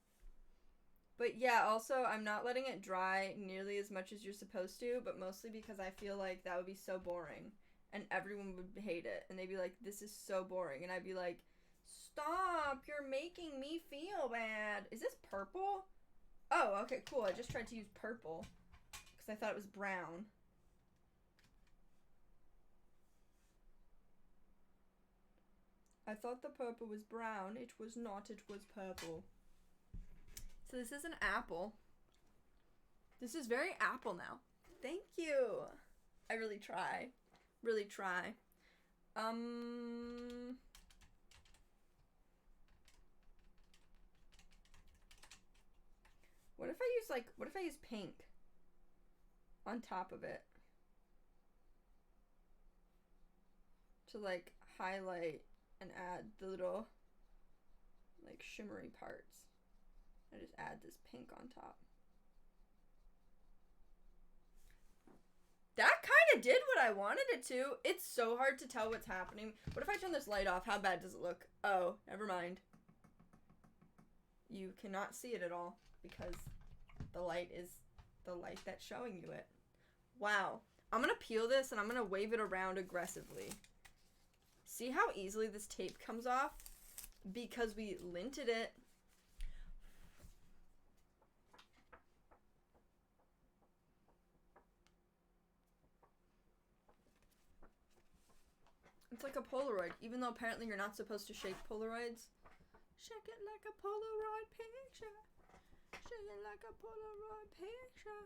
S1: But yeah, also, I'm not letting it dry nearly as much as you're supposed to, but mostly because I feel like that would be so boring. And everyone would hate it. And they'd be like, this is so boring. And I'd be like, stop, you're making me feel bad. Is this purple? Oh, okay, cool. I just tried to use purple because I thought it was brown. I thought the purple was brown. It was not. It was purple. So this is an apple. This is very apple now. Thank you. I really try. Really try. What if I use pink on top of it to like highlight and add the little like shimmery parts. I just add this pink on top. That kind of did what I wanted it to. It's so hard to tell what's happening. What if I turn this light off? How bad does it look? Oh, never mind. You cannot see it at all because the light is the light that's showing you it. Wow. I'm gonna peel this and I'm gonna wave it around aggressively. See how easily this tape comes off? Because we linted it. It's like a Polaroid, even though apparently you're not supposed to shake Polaroids. Shake it like a Polaroid picture. Shake it like a Polaroid picture.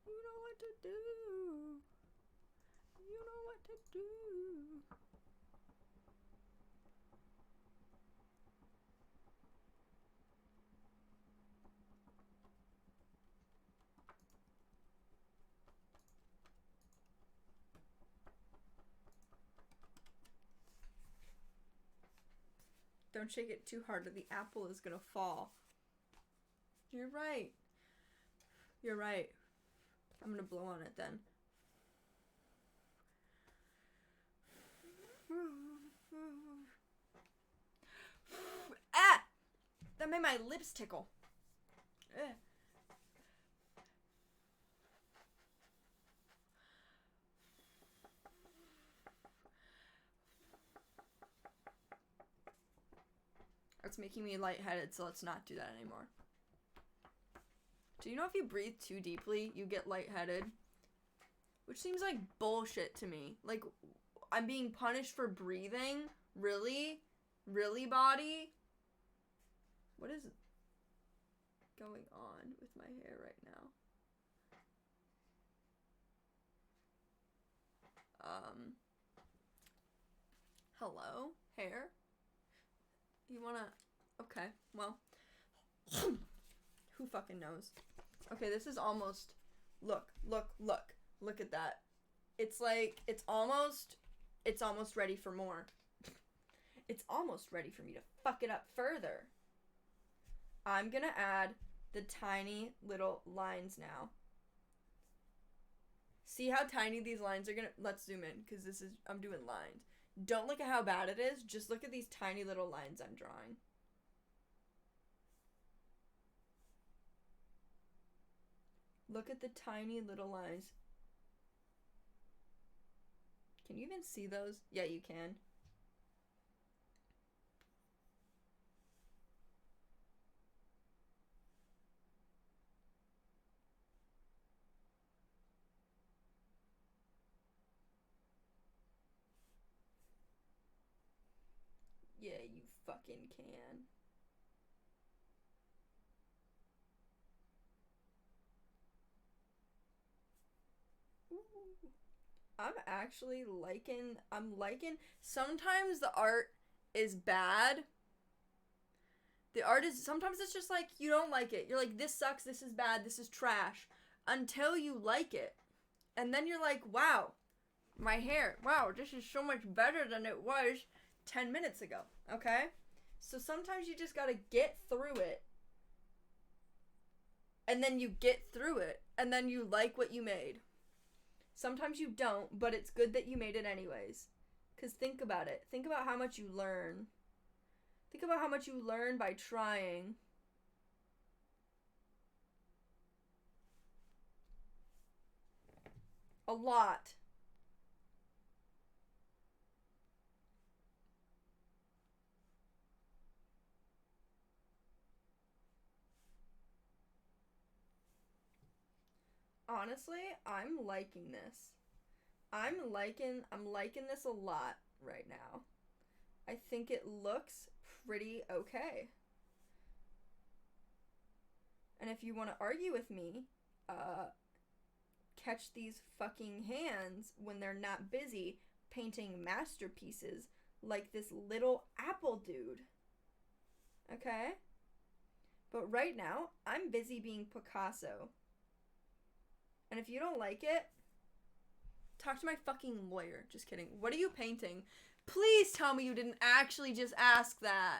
S1: You know what to do. You know what to do. Don't shake it too hard or the apple is gonna fall. You're right. You're right. I'm gonna blow on it then. Ah! That made my lips tickle. Ugh. It's making me lightheaded, so let's not do that anymore. Do you know if you breathe too deeply, you get lightheaded? Which seems like bullshit to me. Like, I'm being punished for breathing? Really? Really, body? What is going on with my hair right now? Hello? Hair? You wanna... Okay, well... Who fucking knows? Okay, this is almost... Look. Look at that. It's like, it's almost ready for more. It's almost ready for me to fuck it up further. I'm gonna add the tiny little lines now. See how tiny these lines are gonna... Let's zoom in, because this is... I'm doing lines. Don't look at how bad it is. Just look at these tiny little lines I'm drawing. Look at the tiny little lines. Can you even see those? Yeah, you can. Yeah, you fucking can. Ooh. I'm actually liking, sometimes the art is bad. The art is, sometimes it's just like, you don't like it. You're like, this sucks, this is bad, this is trash. Until you like it. And then you're like, wow, my hair, wow, this is so much better than it was 10 minutes ago, okay? So sometimes you just gotta get through it. And then you get through it. And then you like what you made. Sometimes you don't, but it's good that you made it anyways. Because think about it. Think about how much you learn. Think about how much you learn by trying. A lot. Honestly, I'm liking this. I'm liking this a lot right now. I think it looks pretty okay. And if you want to argue with me, catch these fucking hands when they're not busy painting masterpieces like this little apple dude. Okay? But right now, I'm busy being Picasso. And if you don't like it, talk to my fucking lawyer. Just kidding. What are you painting? Please tell me you didn't actually just ask that.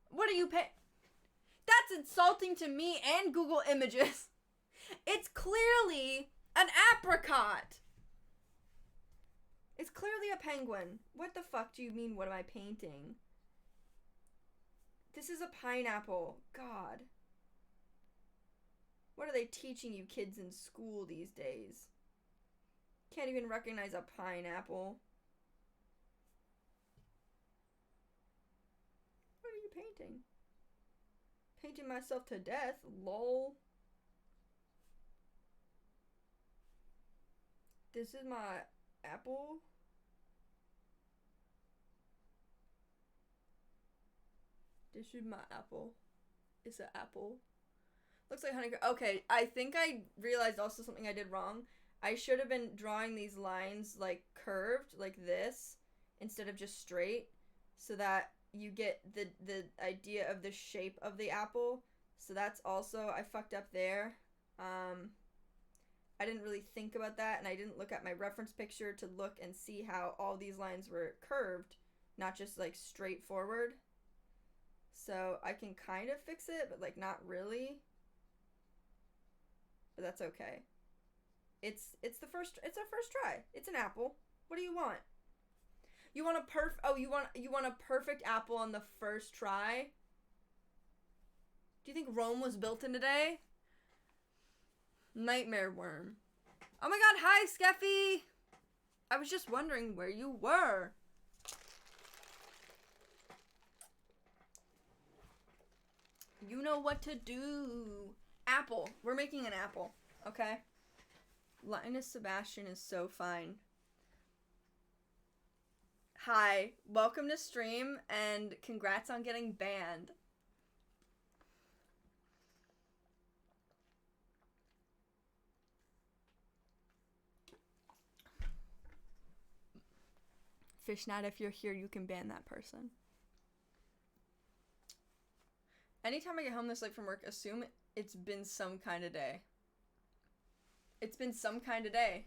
S1: What are you That's insulting to me and Google Images. It's clearly an apricot. It's clearly a penguin. What the fuck do you mean, what am I painting? This is a pineapple. God. What are they teaching you kids in school these days? Can't even recognize a pineapple. What are you painting? Painting myself to death, lol. This is my apple. This is my apple. It's an apple. Looks like honey. Okay, I think I realized also something I did wrong. I should have been drawing these lines like curved, like this, instead of just straight, so that you get the idea of the shape of the apple. So that's also, I fucked up there. I didn't really think about that, and I didn't look at my reference picture to look and see how all these lines were curved, not just like straightforward. So I can kind of fix it, but like not really. but that's okay. It's our first try. It's an apple. What do you want? You want a perfect apple on the first try? Do you think Rome was built in a day? Nightmare worm. Oh my god, hi Skeffy! I was just wondering where you were. You know what to do. Apple. We're making an apple, okay? Linus Sebastian is so fine. Hi, welcome to stream, and congrats on getting banned. Fishnat, if you're here, you can ban that person. Anytime I get home this late from work, assume it's been some kind of day. It's been some kind of day.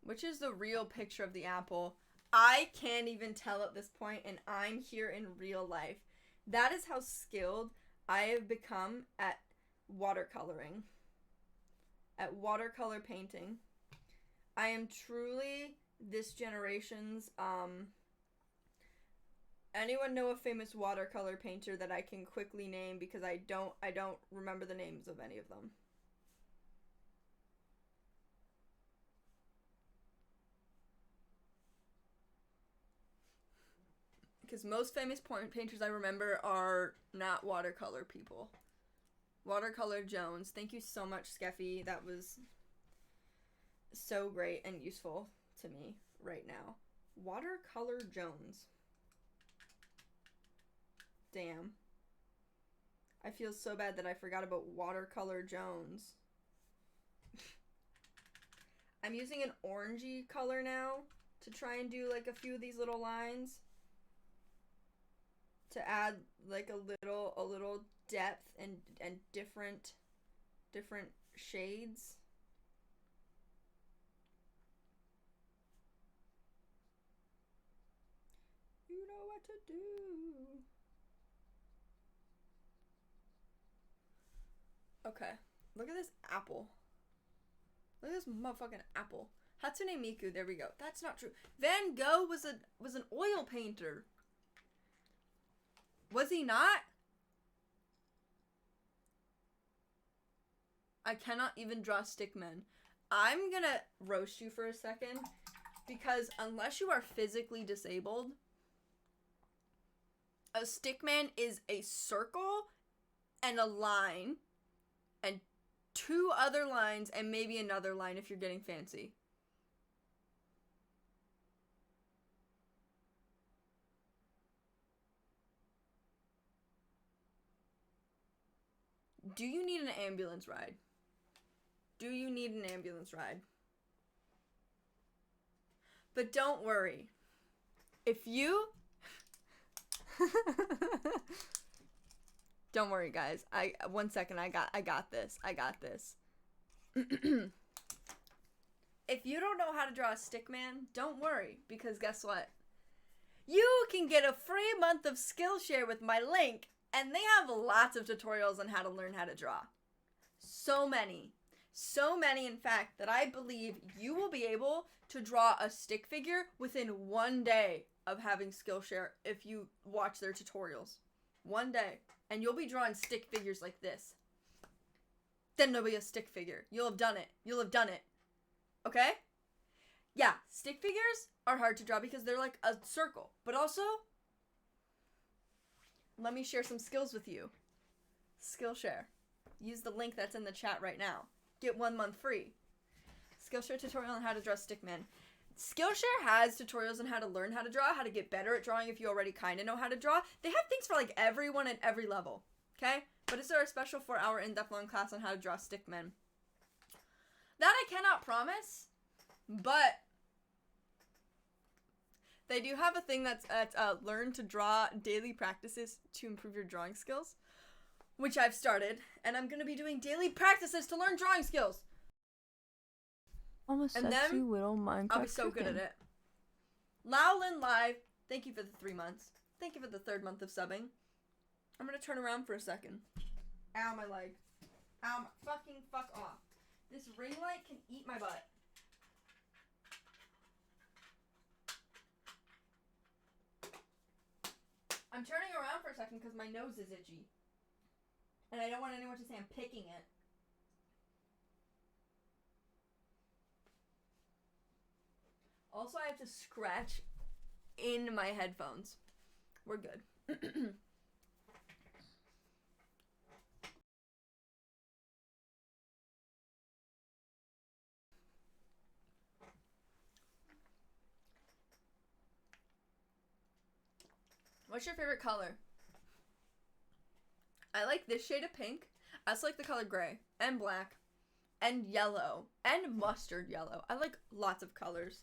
S1: Which is the real picture of the apple? I can't even tell at this point, and I'm here in real life. That is how skilled I have become at watercoloring. At watercolor painting. I am truly this generation's, anyone know a famous watercolor painter that I can quickly name, because I don't remember the names of any of them. Because most famous painters I remember are not watercolor people. Watercolor Jones. Thank you so much, Skeffy. That was so great and useful to me right now. Watercolor Jones. Damn. I feel so bad that I forgot about Watercolor Jones. I'm using an orangey color now to try and do like a few of these little lines. To add like a little depth and different shades. You know what to do. Okay, look at this apple. Look at this motherfucking apple. Hatsune Miku, there we go. That's not true. Van Gogh was an oil painter. Was he not? I cannot even draw stickmen. I'm gonna roast you for a second, because unless you are physically disabled, a stickman is a circle and a line and two other lines and maybe another line if you're getting fancy. Do you need an ambulance ride? Do you need an ambulance ride? But don't worry. If you... Don't worry, guys. One second. I got this. I got this. If you don't know how to draw a stickman, don't worry, because guess what? You can get a free month of Skillshare with my link, and they have lots of tutorials on how to learn how to draw. So many, in fact, that I believe you will be able to draw a stick figure within 1 day of having Skillshare if you watch their tutorials. 1 day. And you'll be drawing stick figures like this. Then there'll be a stick figure. You'll have done it. You'll have done it. Okay? Yeah, stick figures are hard to draw because they're like a circle. But also, let me share some skills with you. Skillshare. Use the link that's in the chat right now. Get 1 month free. Skillshare tutorial on how to draw stickman. Skillshare has tutorials on how to learn how to draw, how to get better at drawing if you already kind of know how to draw. They have things for like everyone at every level, okay? But is there a special 4-hour in-depth long class on how to draw stickmen? That I cannot promise, but they do have a thing that's learn to draw daily practices to improve your drawing skills, which I've started, and I'm going to be doing daily practices to learn drawing skills.
S4: I'm a sexy little Minecraft
S1: I'll be so good at it. Lowlin Live, thank you for the 3 months. Thank you for the 3rd month of subbing. I'm gonna turn around for a second. Ow, my leg. Fucking fuck off. This ring light can eat my butt. I'm turning around for a second because my nose is itchy. And I don't want anyone to say I'm picking it. Also, I have to scratch in my headphones. We're good. What's your favorite color? I like this shade of pink. I also like the color gray and black and yellow and mustard yellow. I like lots of colors.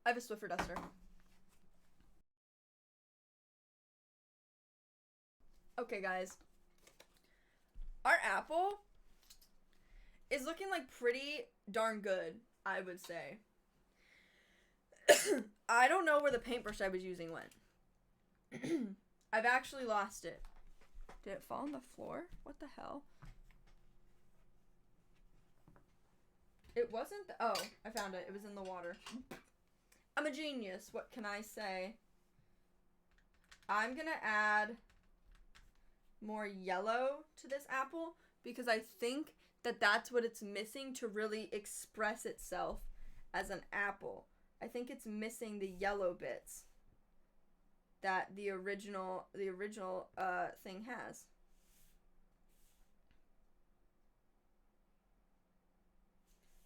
S1: I have a Swiffer duster. Okay, guys. Our apple is looking like pretty darn good, I would say. I don't know where the paintbrush I was using went. I've actually lost it. Did it fall on the floor? What the hell? It wasn't oh, I found it. It was in the water. I'm a genius. What can I say? I'm gonna add more yellow to this apple because I think that that's what it's missing to really express itself as an apple. I think it's missing the yellow bits that the original thing has.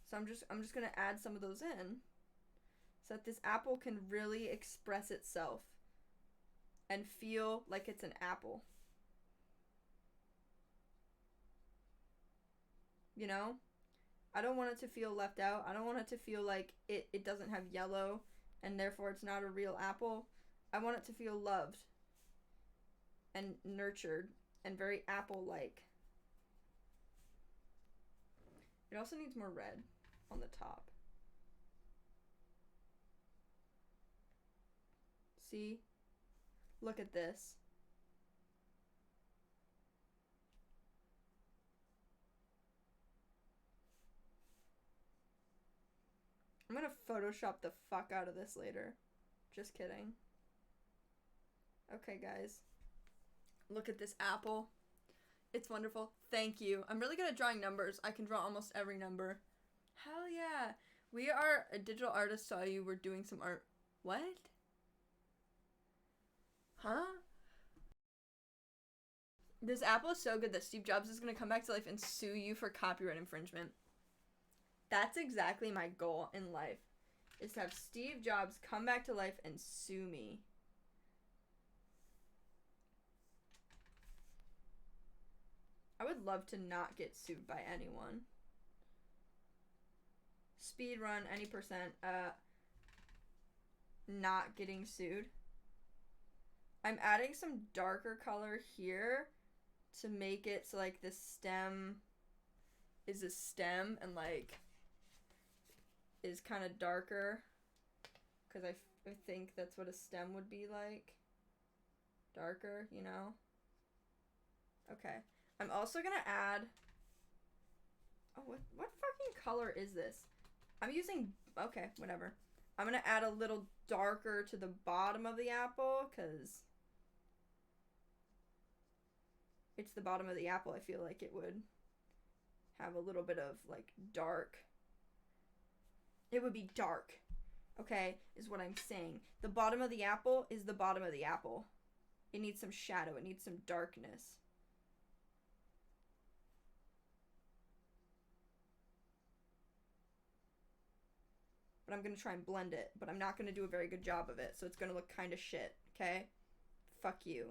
S1: So I'm just gonna add some of those in so that this apple can really express itself and feel like it's an apple. You know? I don't want it to feel left out. I don't want it to feel like it doesn't have yellow and therefore it's not a real apple. I want it to feel loved and nurtured and very apple-like. It also needs more red on the top. See? Look at this. I'm gonna Photoshop the fuck out of this later. Just kidding. Okay, guys. Look at this apple. It's wonderful. Thank you. I'm really good at drawing numbers. I can draw almost every number. Hell yeah. We are a digital artist, saw you were doing some art. What? Huh? This apple is so good that Steve Jobs is gonna come back to life and sue you for copyright infringement. That's exactly my goal in life, is to have Steve Jobs come back to life and sue me. I would love to not get sued by anyone. Speed run, any percent, not getting sued. I'm adding some darker color here to make it so like the stem is a stem and like is kind of darker, because I think that's what a stem would be like. Darker, you know? Okay. I'm also gonna add... Oh, what fucking color is this? I'm using... Okay, whatever. I'm gonna add a little darker to the bottom of the apple, because it's the bottom of the apple. I feel like it would have a little bit of, like, dark... It would be dark, okay, is what I'm saying. The bottom of the apple is the bottom of the apple. It needs some shadow. It needs some darkness. But I'm going to try and blend it, but I'm not going to do a very good job of it, so it's going to look kind of shit, okay? Fuck you.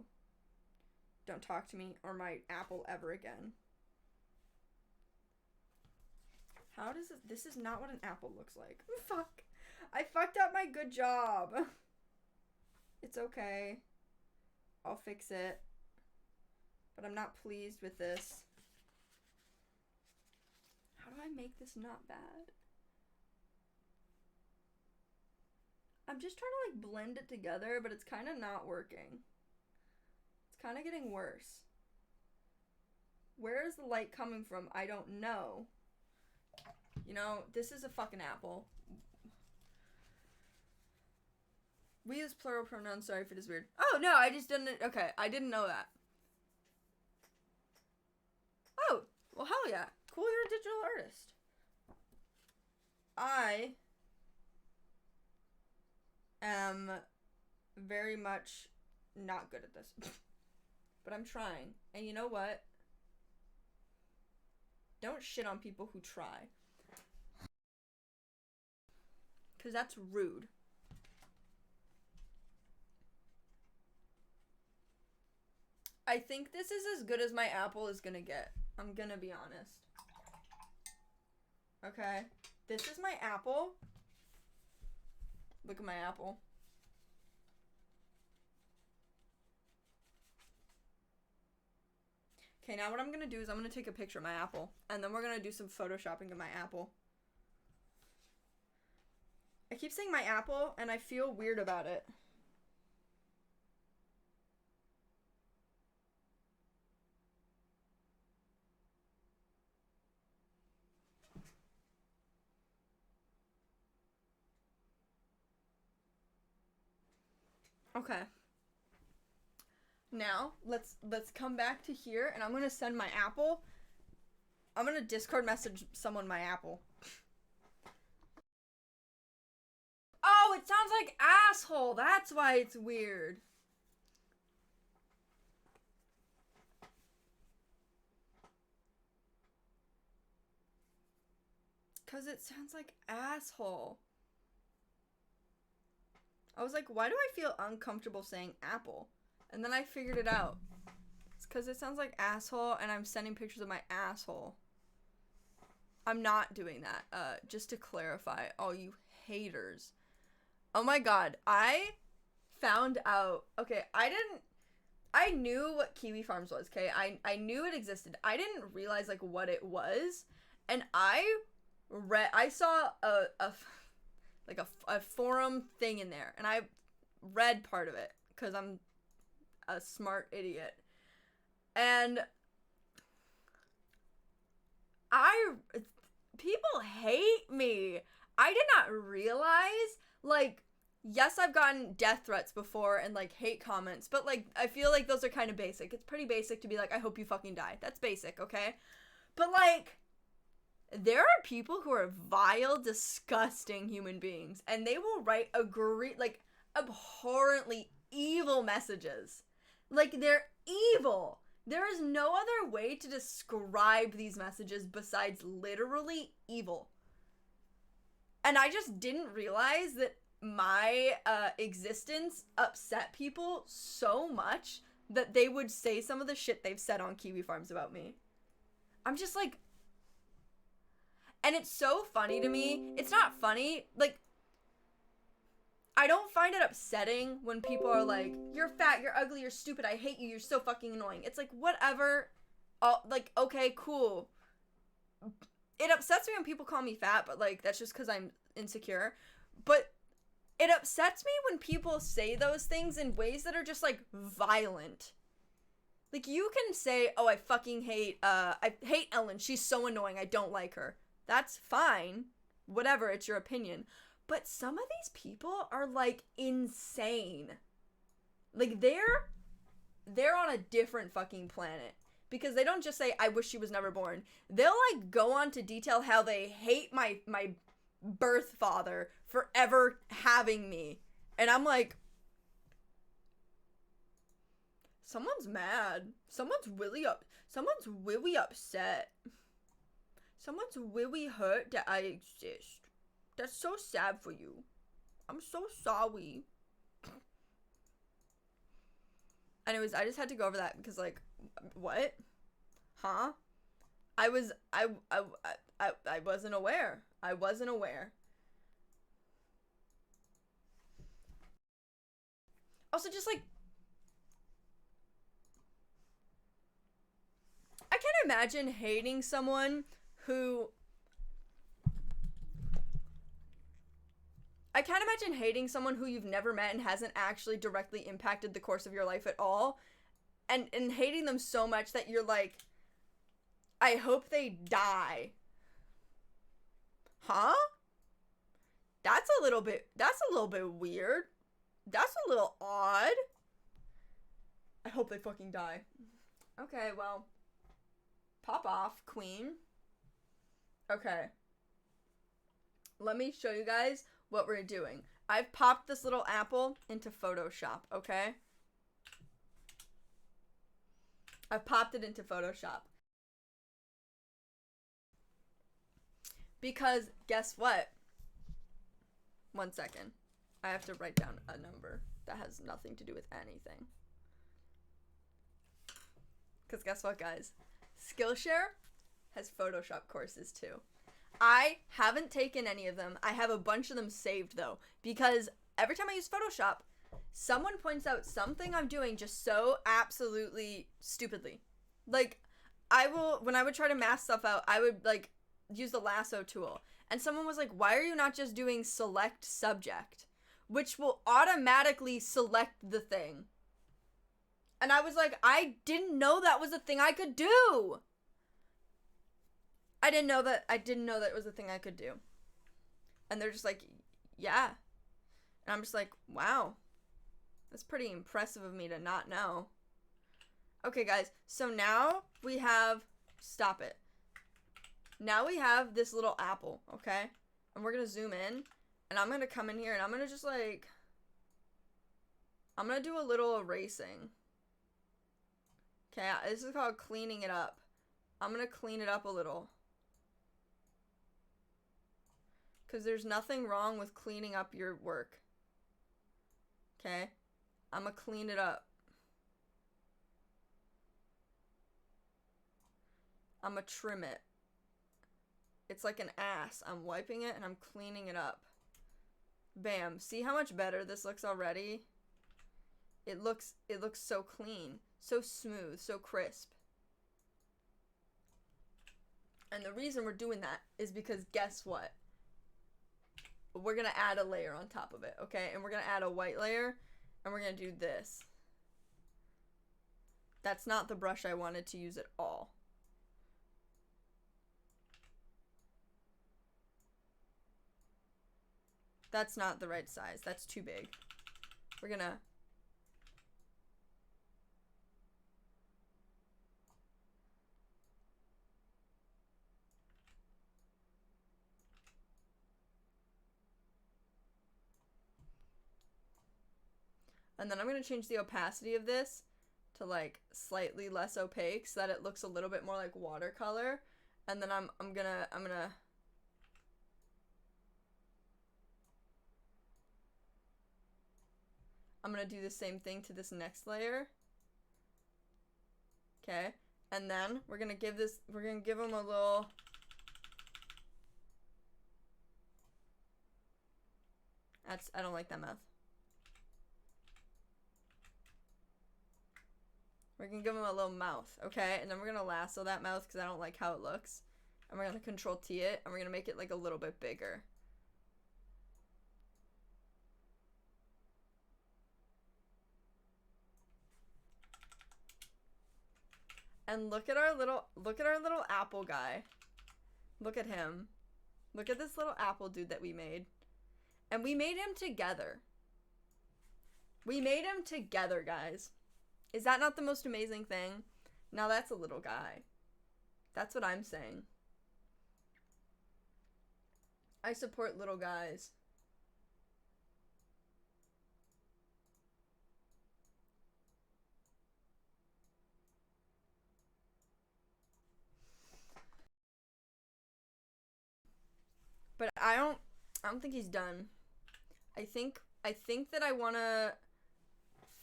S1: Don't talk to me or my apple ever again. How does this is not what an apple looks like. Fuck. I fucked up my good job. It's okay. I'll fix it. But I'm not pleased with this. How do I make this not bad? I'm just trying to like blend it together, but it's kind of not working. It's kind of getting worse. Where is the light coming from? I don't know. You know, this is a fucking apple. We use plural pronouns. Sorry if it is weird. Oh, no, I just didn't. Okay, I didn't know that. Oh, well, hell yeah. Cool, you're a digital artist. I am very much not good at this. But I'm trying. And you know what? Don't shit on people who try. Because that's rude. I think this is as good as my apple is gonna get. I'm gonna be honest. Okay. This is my apple. Look at my apple. Okay, now what I'm gonna do is I'm gonna take a picture of my apple. And then we're gonna do some photoshopping of my apple. I keep saying my apple, and I feel weird about it. Okay. Now, let's come back to here, and I'm gonna send my apple. I'm gonna Discord message someone my apple. Oh, it sounds like asshole. That's why it's weird. Because it sounds like asshole. I was like, why do I feel uncomfortable saying apple? And then I figured it out. It's because it sounds like asshole, and I'm sending pictures of my asshole. I'm not doing that. Just to clarify, all you haters. Oh my god, I found out. Okay, I knew what Kiwi Farms was, okay? I knew it existed. I didn't realize, like, what it was. And I saw a forum thing in there, and I read part of it, because I'm a smart idiot. And people hate me. I did not realize, like, yes, I've gotten death threats before and, like, hate comments, but, like, I feel like those are kind of basic. It's pretty basic to be like, I hope you fucking die. That's basic, okay? But, like, there are people who are vile, disgusting human beings, and they will write abhorrently evil messages. Like, they're evil. There is no other way to describe these messages besides literally evil. And I just didn't realize that my existence upset people so much that they would say some of the shit they've said on Kiwi Farms about me. I'm just like... And it's so funny to me. It's not funny. Like, I don't find it upsetting when people are like, you're fat, you're ugly, you're stupid, I hate you, you're so fucking annoying. It's like, whatever. Like, okay, cool. It upsets me when people call me fat, but, like, that's just because I'm insecure. But it upsets me when people say those things in ways that are just, like, violent. Like, you can say, oh, I fucking hate Ellen, she's so annoying, I don't like her. That's fine. Whatever, it's your opinion. But some of these people are, like, insane. Like, they're on a different fucking planet. Because they don't just say, I wish she was never born. They'll, like, go on to detail how they hate my birth father for ever having me. And I'm like, someone's mad. Someone's really upset. Someone's really hurt that I exist. That's so sad for you. I'm so sorry. Anyways, I just had to go over that because, like, what? Huh? I wasn't aware. I wasn't aware. Also, just, like, I can't imagine hating someone who... I can't imagine hating someone who you've never met and hasn't actually directly impacted the course of your life at all, and hating them so much that you're like, I hope they die. Huh? That's a little bit weird. That's a little odd. I hope they fucking die. Okay, well, pop off, queen. Okay. Let me show you guys what we're doing. I've popped this little apple into Photoshop, okay? I've popped it into Photoshop. Because guess what? 1 second. I have to write down a number that has nothing to do with anything. Because guess what, guys? Skillshare has Photoshop courses too. I haven't taken any of them. I have a bunch of them saved though, because every time I use Photoshop, someone points out something I'm doing just so absolutely stupidly. Like, when I would try to mask stuff out, I would like use the lasso tool. And someone was like, why are you not just doing select subject? Which will automatically select the thing. And I was like, I didn't know that was a thing I could do. I didn't know that it was a thing I could do. And they're just like, yeah. And I'm just like, wow. That's pretty impressive of me to not know. Okay, guys. So now we have, stop it. Now we have this little apple, okay? And we're going to zoom in. And I'm going to come in here and I'm going to just like, I'm going to do a little erasing. Okay, this is called cleaning it up. I'm going to clean it up a little. Because there's nothing wrong with cleaning up your work. Okay? I'm going to clean it up. I'm going to trim it. It's like an ass. I'm wiping it and I'm cleaning it up. Bam. See how much better this looks already? It looks so clean. So smooth. So crisp. And the reason we're doing that is because guess what? We're going to add a layer on top of it, okay? And we're going to add a white layer, and we're going to do this. That's not the brush I wanted to use at all. That's not the right size. That's too big. We're going to... And then I'm going to change the opacity of this to like slightly less opaque so that it looks a little bit more like watercolor. And then I'm gonna do the same thing to this next layer. Okay. And then we're going to give them a little... I don't like that mouth. We're going to give him a little mouth, okay? And then we're going to lasso that mouth because I don't like how it looks. And we're going to Control T it, and we're going to make it like a little bit bigger. And look at our little apple guy. Look at him. Look at this little apple dude that we made. And we made him together. We made him together, guys. Is that not the most amazing thing? Now that's a little guy. That's what I'm saying. I support little guys. But I don't think he's done. I think that I want to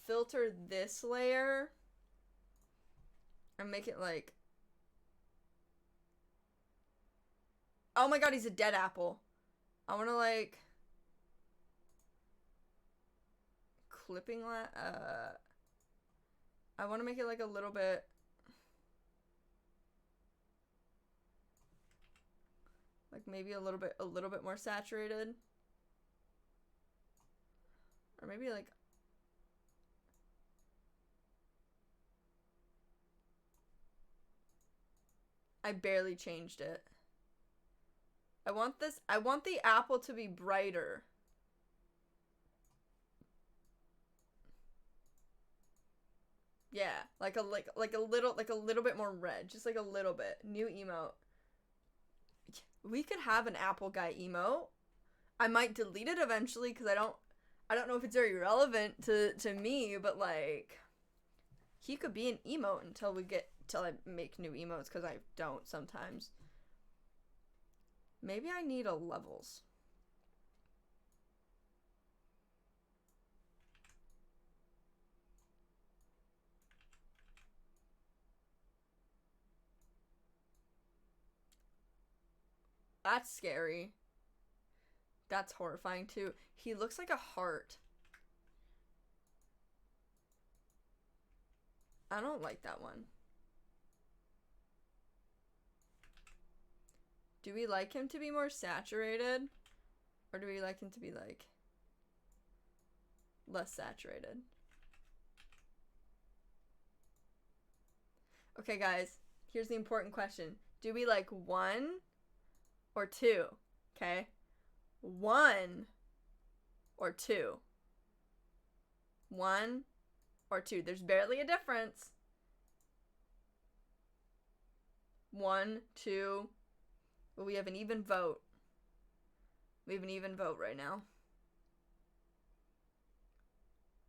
S1: filter this layer and make it like, oh my god, he's a dead apple. I want to like I want to make it like a little bit like maybe a little bit more saturated, or maybe like I barely changed it. I want the apple to be brighter. Yeah, like a little bit more red, just like a little bit. New emote. We could have an apple guy emote. I might delete it eventually because I don't know if it's very relevant to me, but like he could be an emote until I make new emotes, because I don't sometimes. Maybe I need a levels. That's scary. That's horrifying too. He looks like a heart. I don't like that one. Do we like him to be more saturated? Or do we like him to be like less saturated? Okay, guys, here's the important question. Do we like 1 or 2? Okay? 1 or 2? 1 or 2. There's barely a difference. 1, 2. Well, we have an even vote. We have an even vote right now.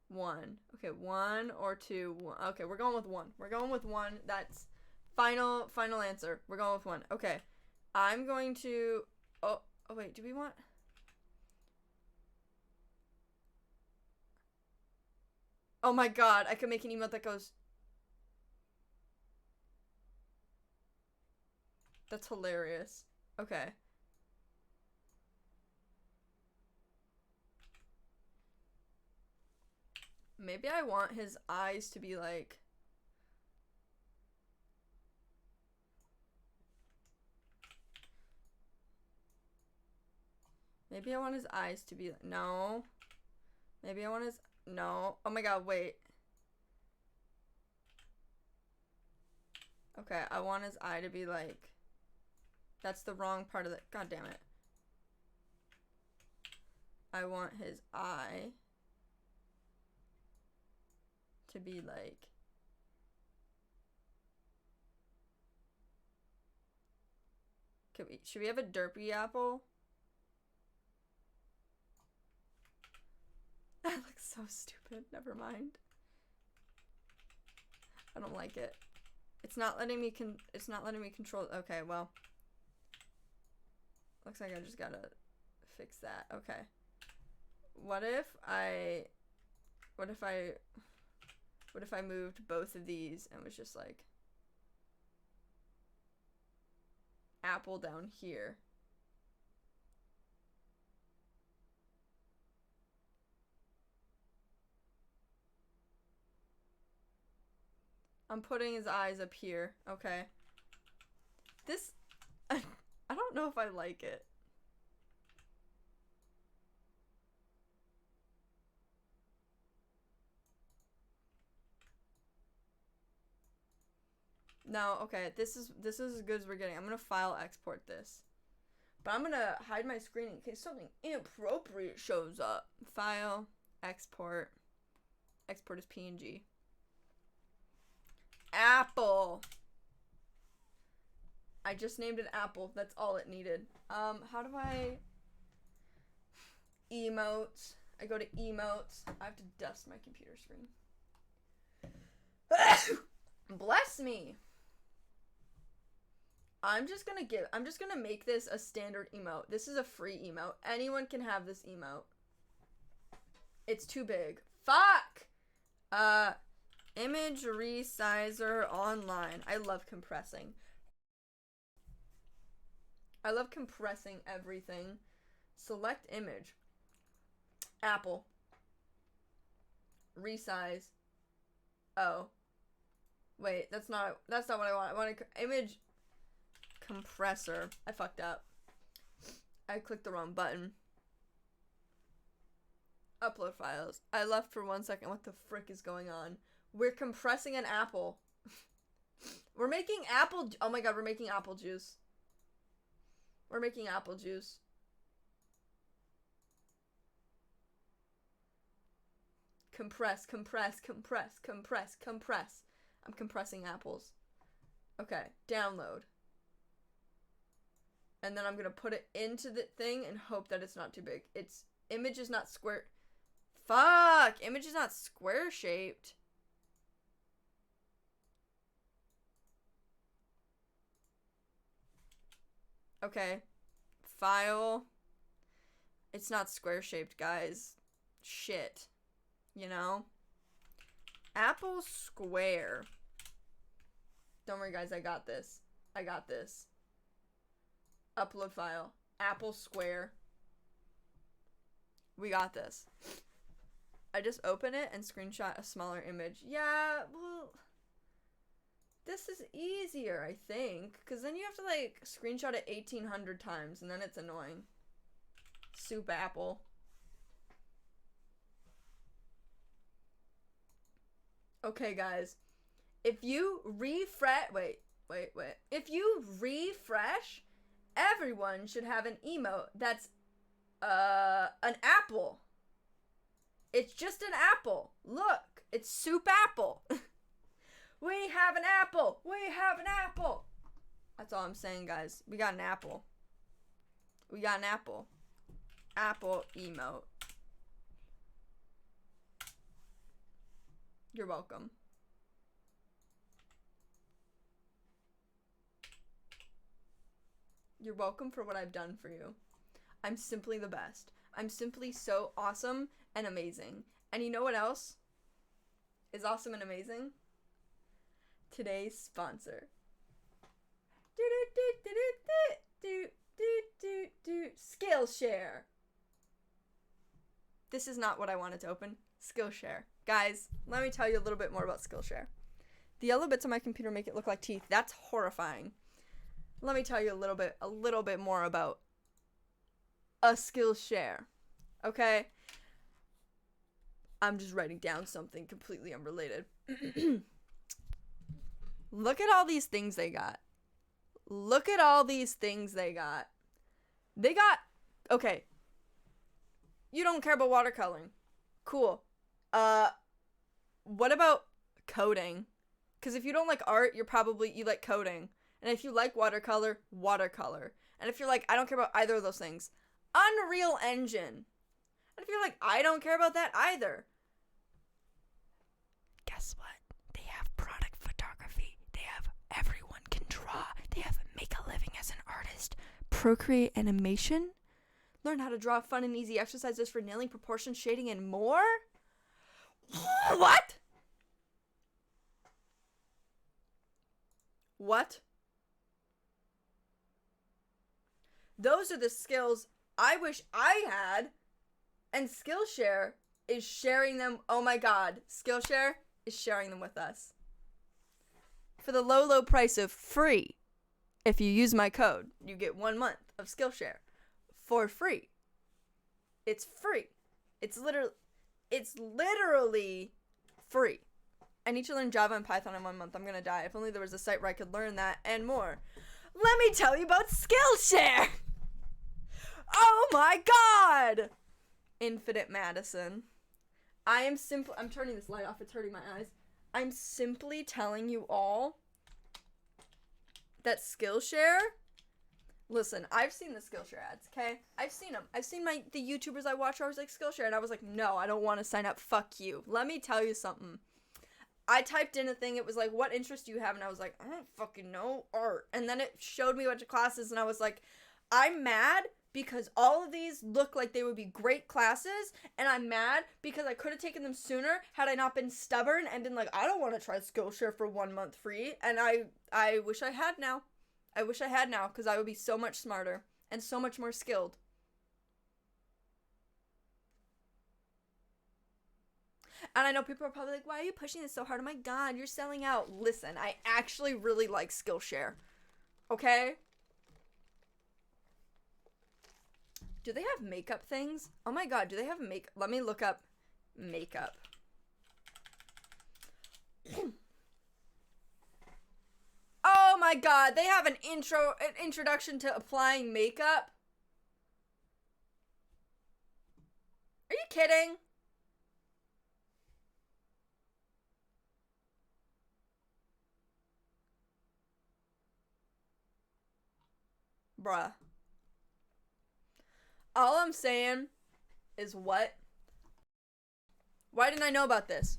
S1: 1. Okay, 1 or 2. 1. Okay, we're going with 1. We're going with 1. That's final answer. We're going with 1. Okay. I'm going to... Oh, wait. Do we want... Oh my god. I could make an emote that goes... That's hilarious. Okay. Maybe I want his eyes to be like... Maybe I want his eyes to be... No. Maybe I want his... No. Oh my god, wait. Okay, I want his eye to be like... That's the wrong part of the... God damn it. I want his eye to be like... Should we have a derpy apple? That looks so stupid. Never mind. I don't like it. It's not letting me control. Okay, well. Looks like I just gotta fix that. Okay. What if I moved both of these and was just like apple down here? I'm putting his eyes up here. Okay. This... I don't know if I like it. No, okay. This is as good as we're getting. I'm gonna file export this. But I'm gonna hide my screen in case something inappropriate shows up. File, export. Export as PNG. Apple. I just named it Apple. That's all it needed. How do I... Emotes. I go to emotes. I have to dust my computer screen. Bless me. I'm just gonna make this a standard emote. This is a free emote. Anyone can have this emote. It's too big. Fuck! Image resizer online. I love compressing. I love compressing everything. Select image. Apple. Resize. Oh. Wait, that's not what I want. I want an image compressor. I fucked up. I clicked the wrong button. Upload files. I left for 1 second. What the frick is going on? We're compressing an apple. We're making apple. Oh my god, we're making apple juice. We're making apple juice. Compress, compress, compress, compress, compress. I'm compressing apples. Okay, download. And then I'm gonna put it into the thing and hope that it's not too big. Its image is not square. Fuck! Image is not square shaped. Okay. File. It's not square shaped, guys. Shit. You know? Apple square. Don't worry, guys. I got this. I got this. Upload file. Apple square. We got this. I just open it and screenshot a smaller image. Yeah, well, this is easier, I think. Because then you have to, like, screenshot it 1,800 times, and then it's annoying. Soup apple. Okay, guys. If you refresh... Wait. If you refresh, everyone should have an emote that's, an apple. It's just an apple. Look, it's soup apple. We have an apple. We have an apple. That's all I'm saying, guys. We got an apple. We got an apple. Apple emote. You're welcome. You're welcome for what I've done for you. I'm simply the best. I'm simply so awesome and amazing. And you know what else is awesome and amazing? Today's sponsor. Skillshare. This is not what I wanted to open. Skillshare. Guys, let me tell you a little bit more about Skillshare. The yellow bits on my computer make it look like teeth. That's horrifying. Let me tell you a little bit more about a Skillshare. Okay? I'm just writing down something completely unrelated. Look at all these things they got. Look at all these things they got. They got... Okay. You don't care about watercoloring. Cool. What about coding? Because if you don't like art, you like coding. And if you like watercolor, watercolor. And if you're like, I don't care about either of those things, Unreal Engine. And if you're like, I don't care about that either, guess what? They have product photography. They have everyone can draw. They have make a living as an artist. Procreate animation. Learn how to draw fun and easy exercises for nailing proportion, shading, and more. What? What? Those are the skills I wish I had, and Skillshare is sharing them. Oh my god, Skillshare is sharing them with us. For the low, low price of free, if you use my code, you get 1 month of Skillshare for free. It's free. It's literally free. I need to learn Java and Python in 1 month. I'm gonna die. If only there was a site where I could learn that and more. Let me tell you about Skillshare! Oh my god! Infinite Madison. I'm turning this light off. It's hurting my eyes. I'm simply telling you all that Skillshare... Listen, I've seen the Skillshare ads, okay? I've seen them. I've seen the YouTubers I watch where I was like, Skillshare, and I was like, no, I don't want to sign up. Fuck you. Let me tell you something. I typed in a thing, it was like, what interest do you have? And I was like, I don't fucking know, art. And then it showed me a bunch of classes, and I was like, I'm mad because all of these look like they would be great classes, and I'm mad because I could have taken them sooner had I not been stubborn and been like, I don't want to try Skillshare for 1 month free, and I wish I had now. I wish I had now, because I would be so much smarter and so much more skilled. And I know people are probably like, why are you pushing this so hard? Oh my god, you're selling out. Listen, I actually really like Skillshare. Okay? Do they have makeup things? Oh my god, do they have makeup? Let me look up makeup. my god, they have an introduction to applying makeup? Are you kidding? Bruh. All I'm saying is what? Why didn't I know about this?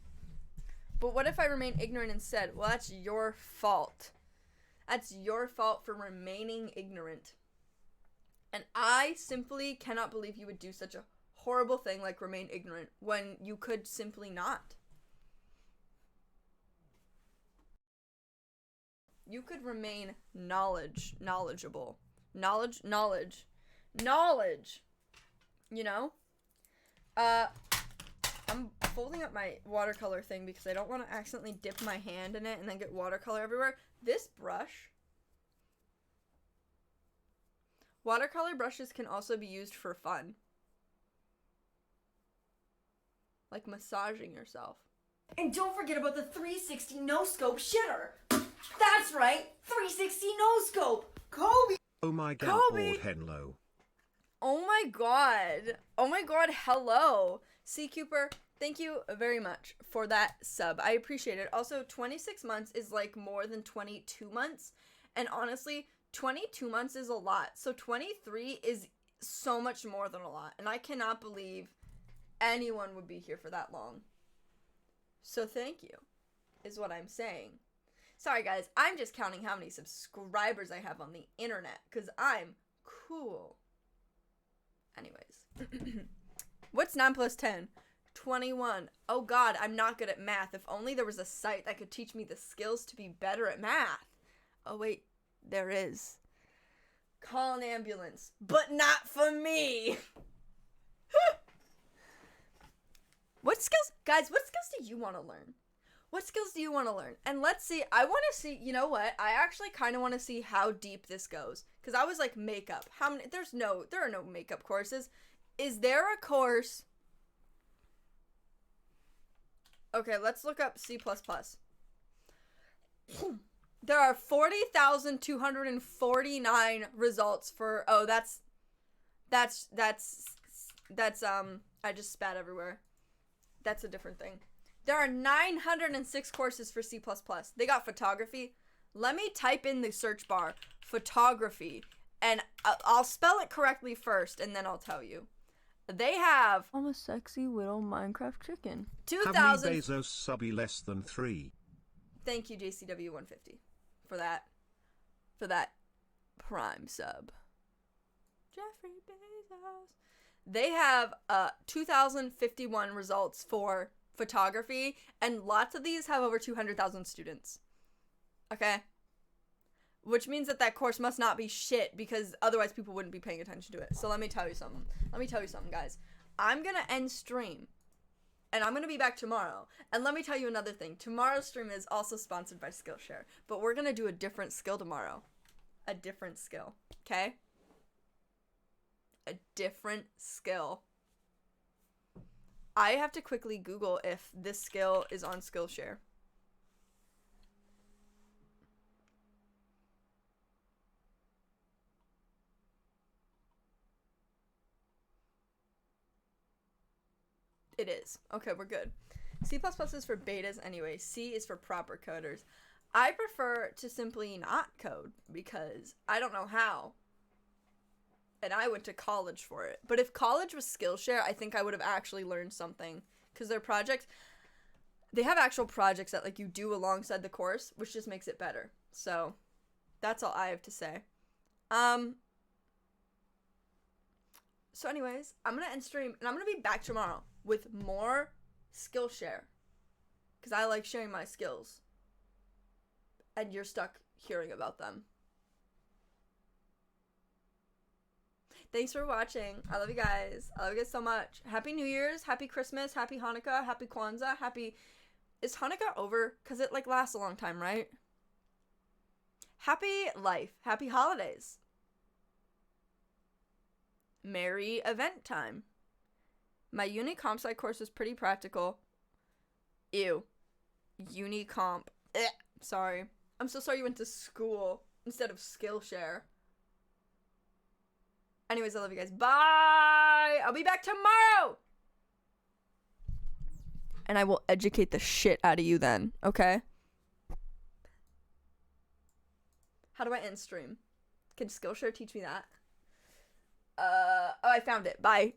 S1: But what if I remain ignorant instead? Well, that's your fault. That's your fault for remaining ignorant. And I simply cannot believe you would do such a horrible thing like remain ignorant when you could simply not. You could remain knowledgeable. Knowledge. You know? I'm folding up my watercolor thing because I don't want to accidentally dip my hand in it and then get watercolor everywhere. This brush. Watercolor brushes can also be used for fun. Like massaging yourself.
S2: And don't forget about the 360 no-scope shitter. That's right, 360 no-scope. Kobe.
S3: Oh my god,
S1: Kobe.
S3: board hello.
S1: Oh my god. Oh my god, hello. C. Cooper, thank you very much for that sub. I appreciate it. Also, 26 months is like more than 22 months. And honestly, 22 months is a lot. So 23 is so much more than a lot. And I cannot believe anyone would be here for that long. So thank you, is what I'm saying. Sorry guys, I'm just counting how many subscribers I have on the internet, because I'm cool. Anyways. What's 9 plus 10? 21. Oh god, I'm not good at math. If only there was a site that could teach me the skills to be better at math. Oh wait, there is. Call an ambulance, but not for me. What skills, guys, what skills do you want to learn? What skills do you want to learn? And let's see, I want to see, you know what? I actually kind of want to see how deep this goes. Because I was like, makeup. How many, there are no makeup courses. Is there a course? Okay, let's look up C++. There are 40,249 results for, oh, that's, I just spat everywhere. That's a different thing. There are 906 courses for C++. They got photography. Let me type in the search bar, photography, and I'll spell it correctly first, and then I'll tell you. They have...
S4: I'm a sexy little Minecraft chicken.
S1: 2,000...
S3: Have me Bezos subby less than 3.
S1: Thank you, JCW150, for that prime sub. Jeffrey Bezos. They have 2,051 results for photography, and lots of these have over 200,000 students. Okay? Which means that course must not be shit, because otherwise people wouldn't be paying attention to it. So let me tell you something. Guys. I'm gonna end stream, and I'm gonna be back tomorrow. And let me tell you another thing. Tomorrow's stream is also sponsored by Skillshare, but we're gonna do a different skill tomorrow. A different skill. Okay? A different skill. I have to quickly Google if this skill is on Skillshare. It is. Okay, we're good. C++ is for betas anyway. C is for proper coders. I prefer to simply not code because I don't know how. And I went to college for it. But if college was Skillshare, I think I would have actually learned something. Because their projects, they have actual projects that like you do alongside the course, which just makes it better. So, that's all I have to say. So anyways, I'm going to end stream, and I'm going to be back tomorrow with more Skillshare. Because I like sharing my skills. And you're stuck hearing about them. Thanks for watching. I love you guys. I love you guys so much. Happy New Year's. Happy Christmas. Happy Hanukkah. Happy Kwanzaa. Happy... Is Hanukkah over? Because it, like, lasts a long time, right? Happy life. Happy holidays. Merry event time. My uni comp sci course was pretty practical. Ew. Uni comp. Sorry. I'm so sorry you went to school instead of Skillshare. Anyways, I love you guys. Bye! I'll be back tomorrow! And I will educate the shit out of you then, okay? How do I end stream? Can Skillshare teach me that? Oh, I found it. Bye.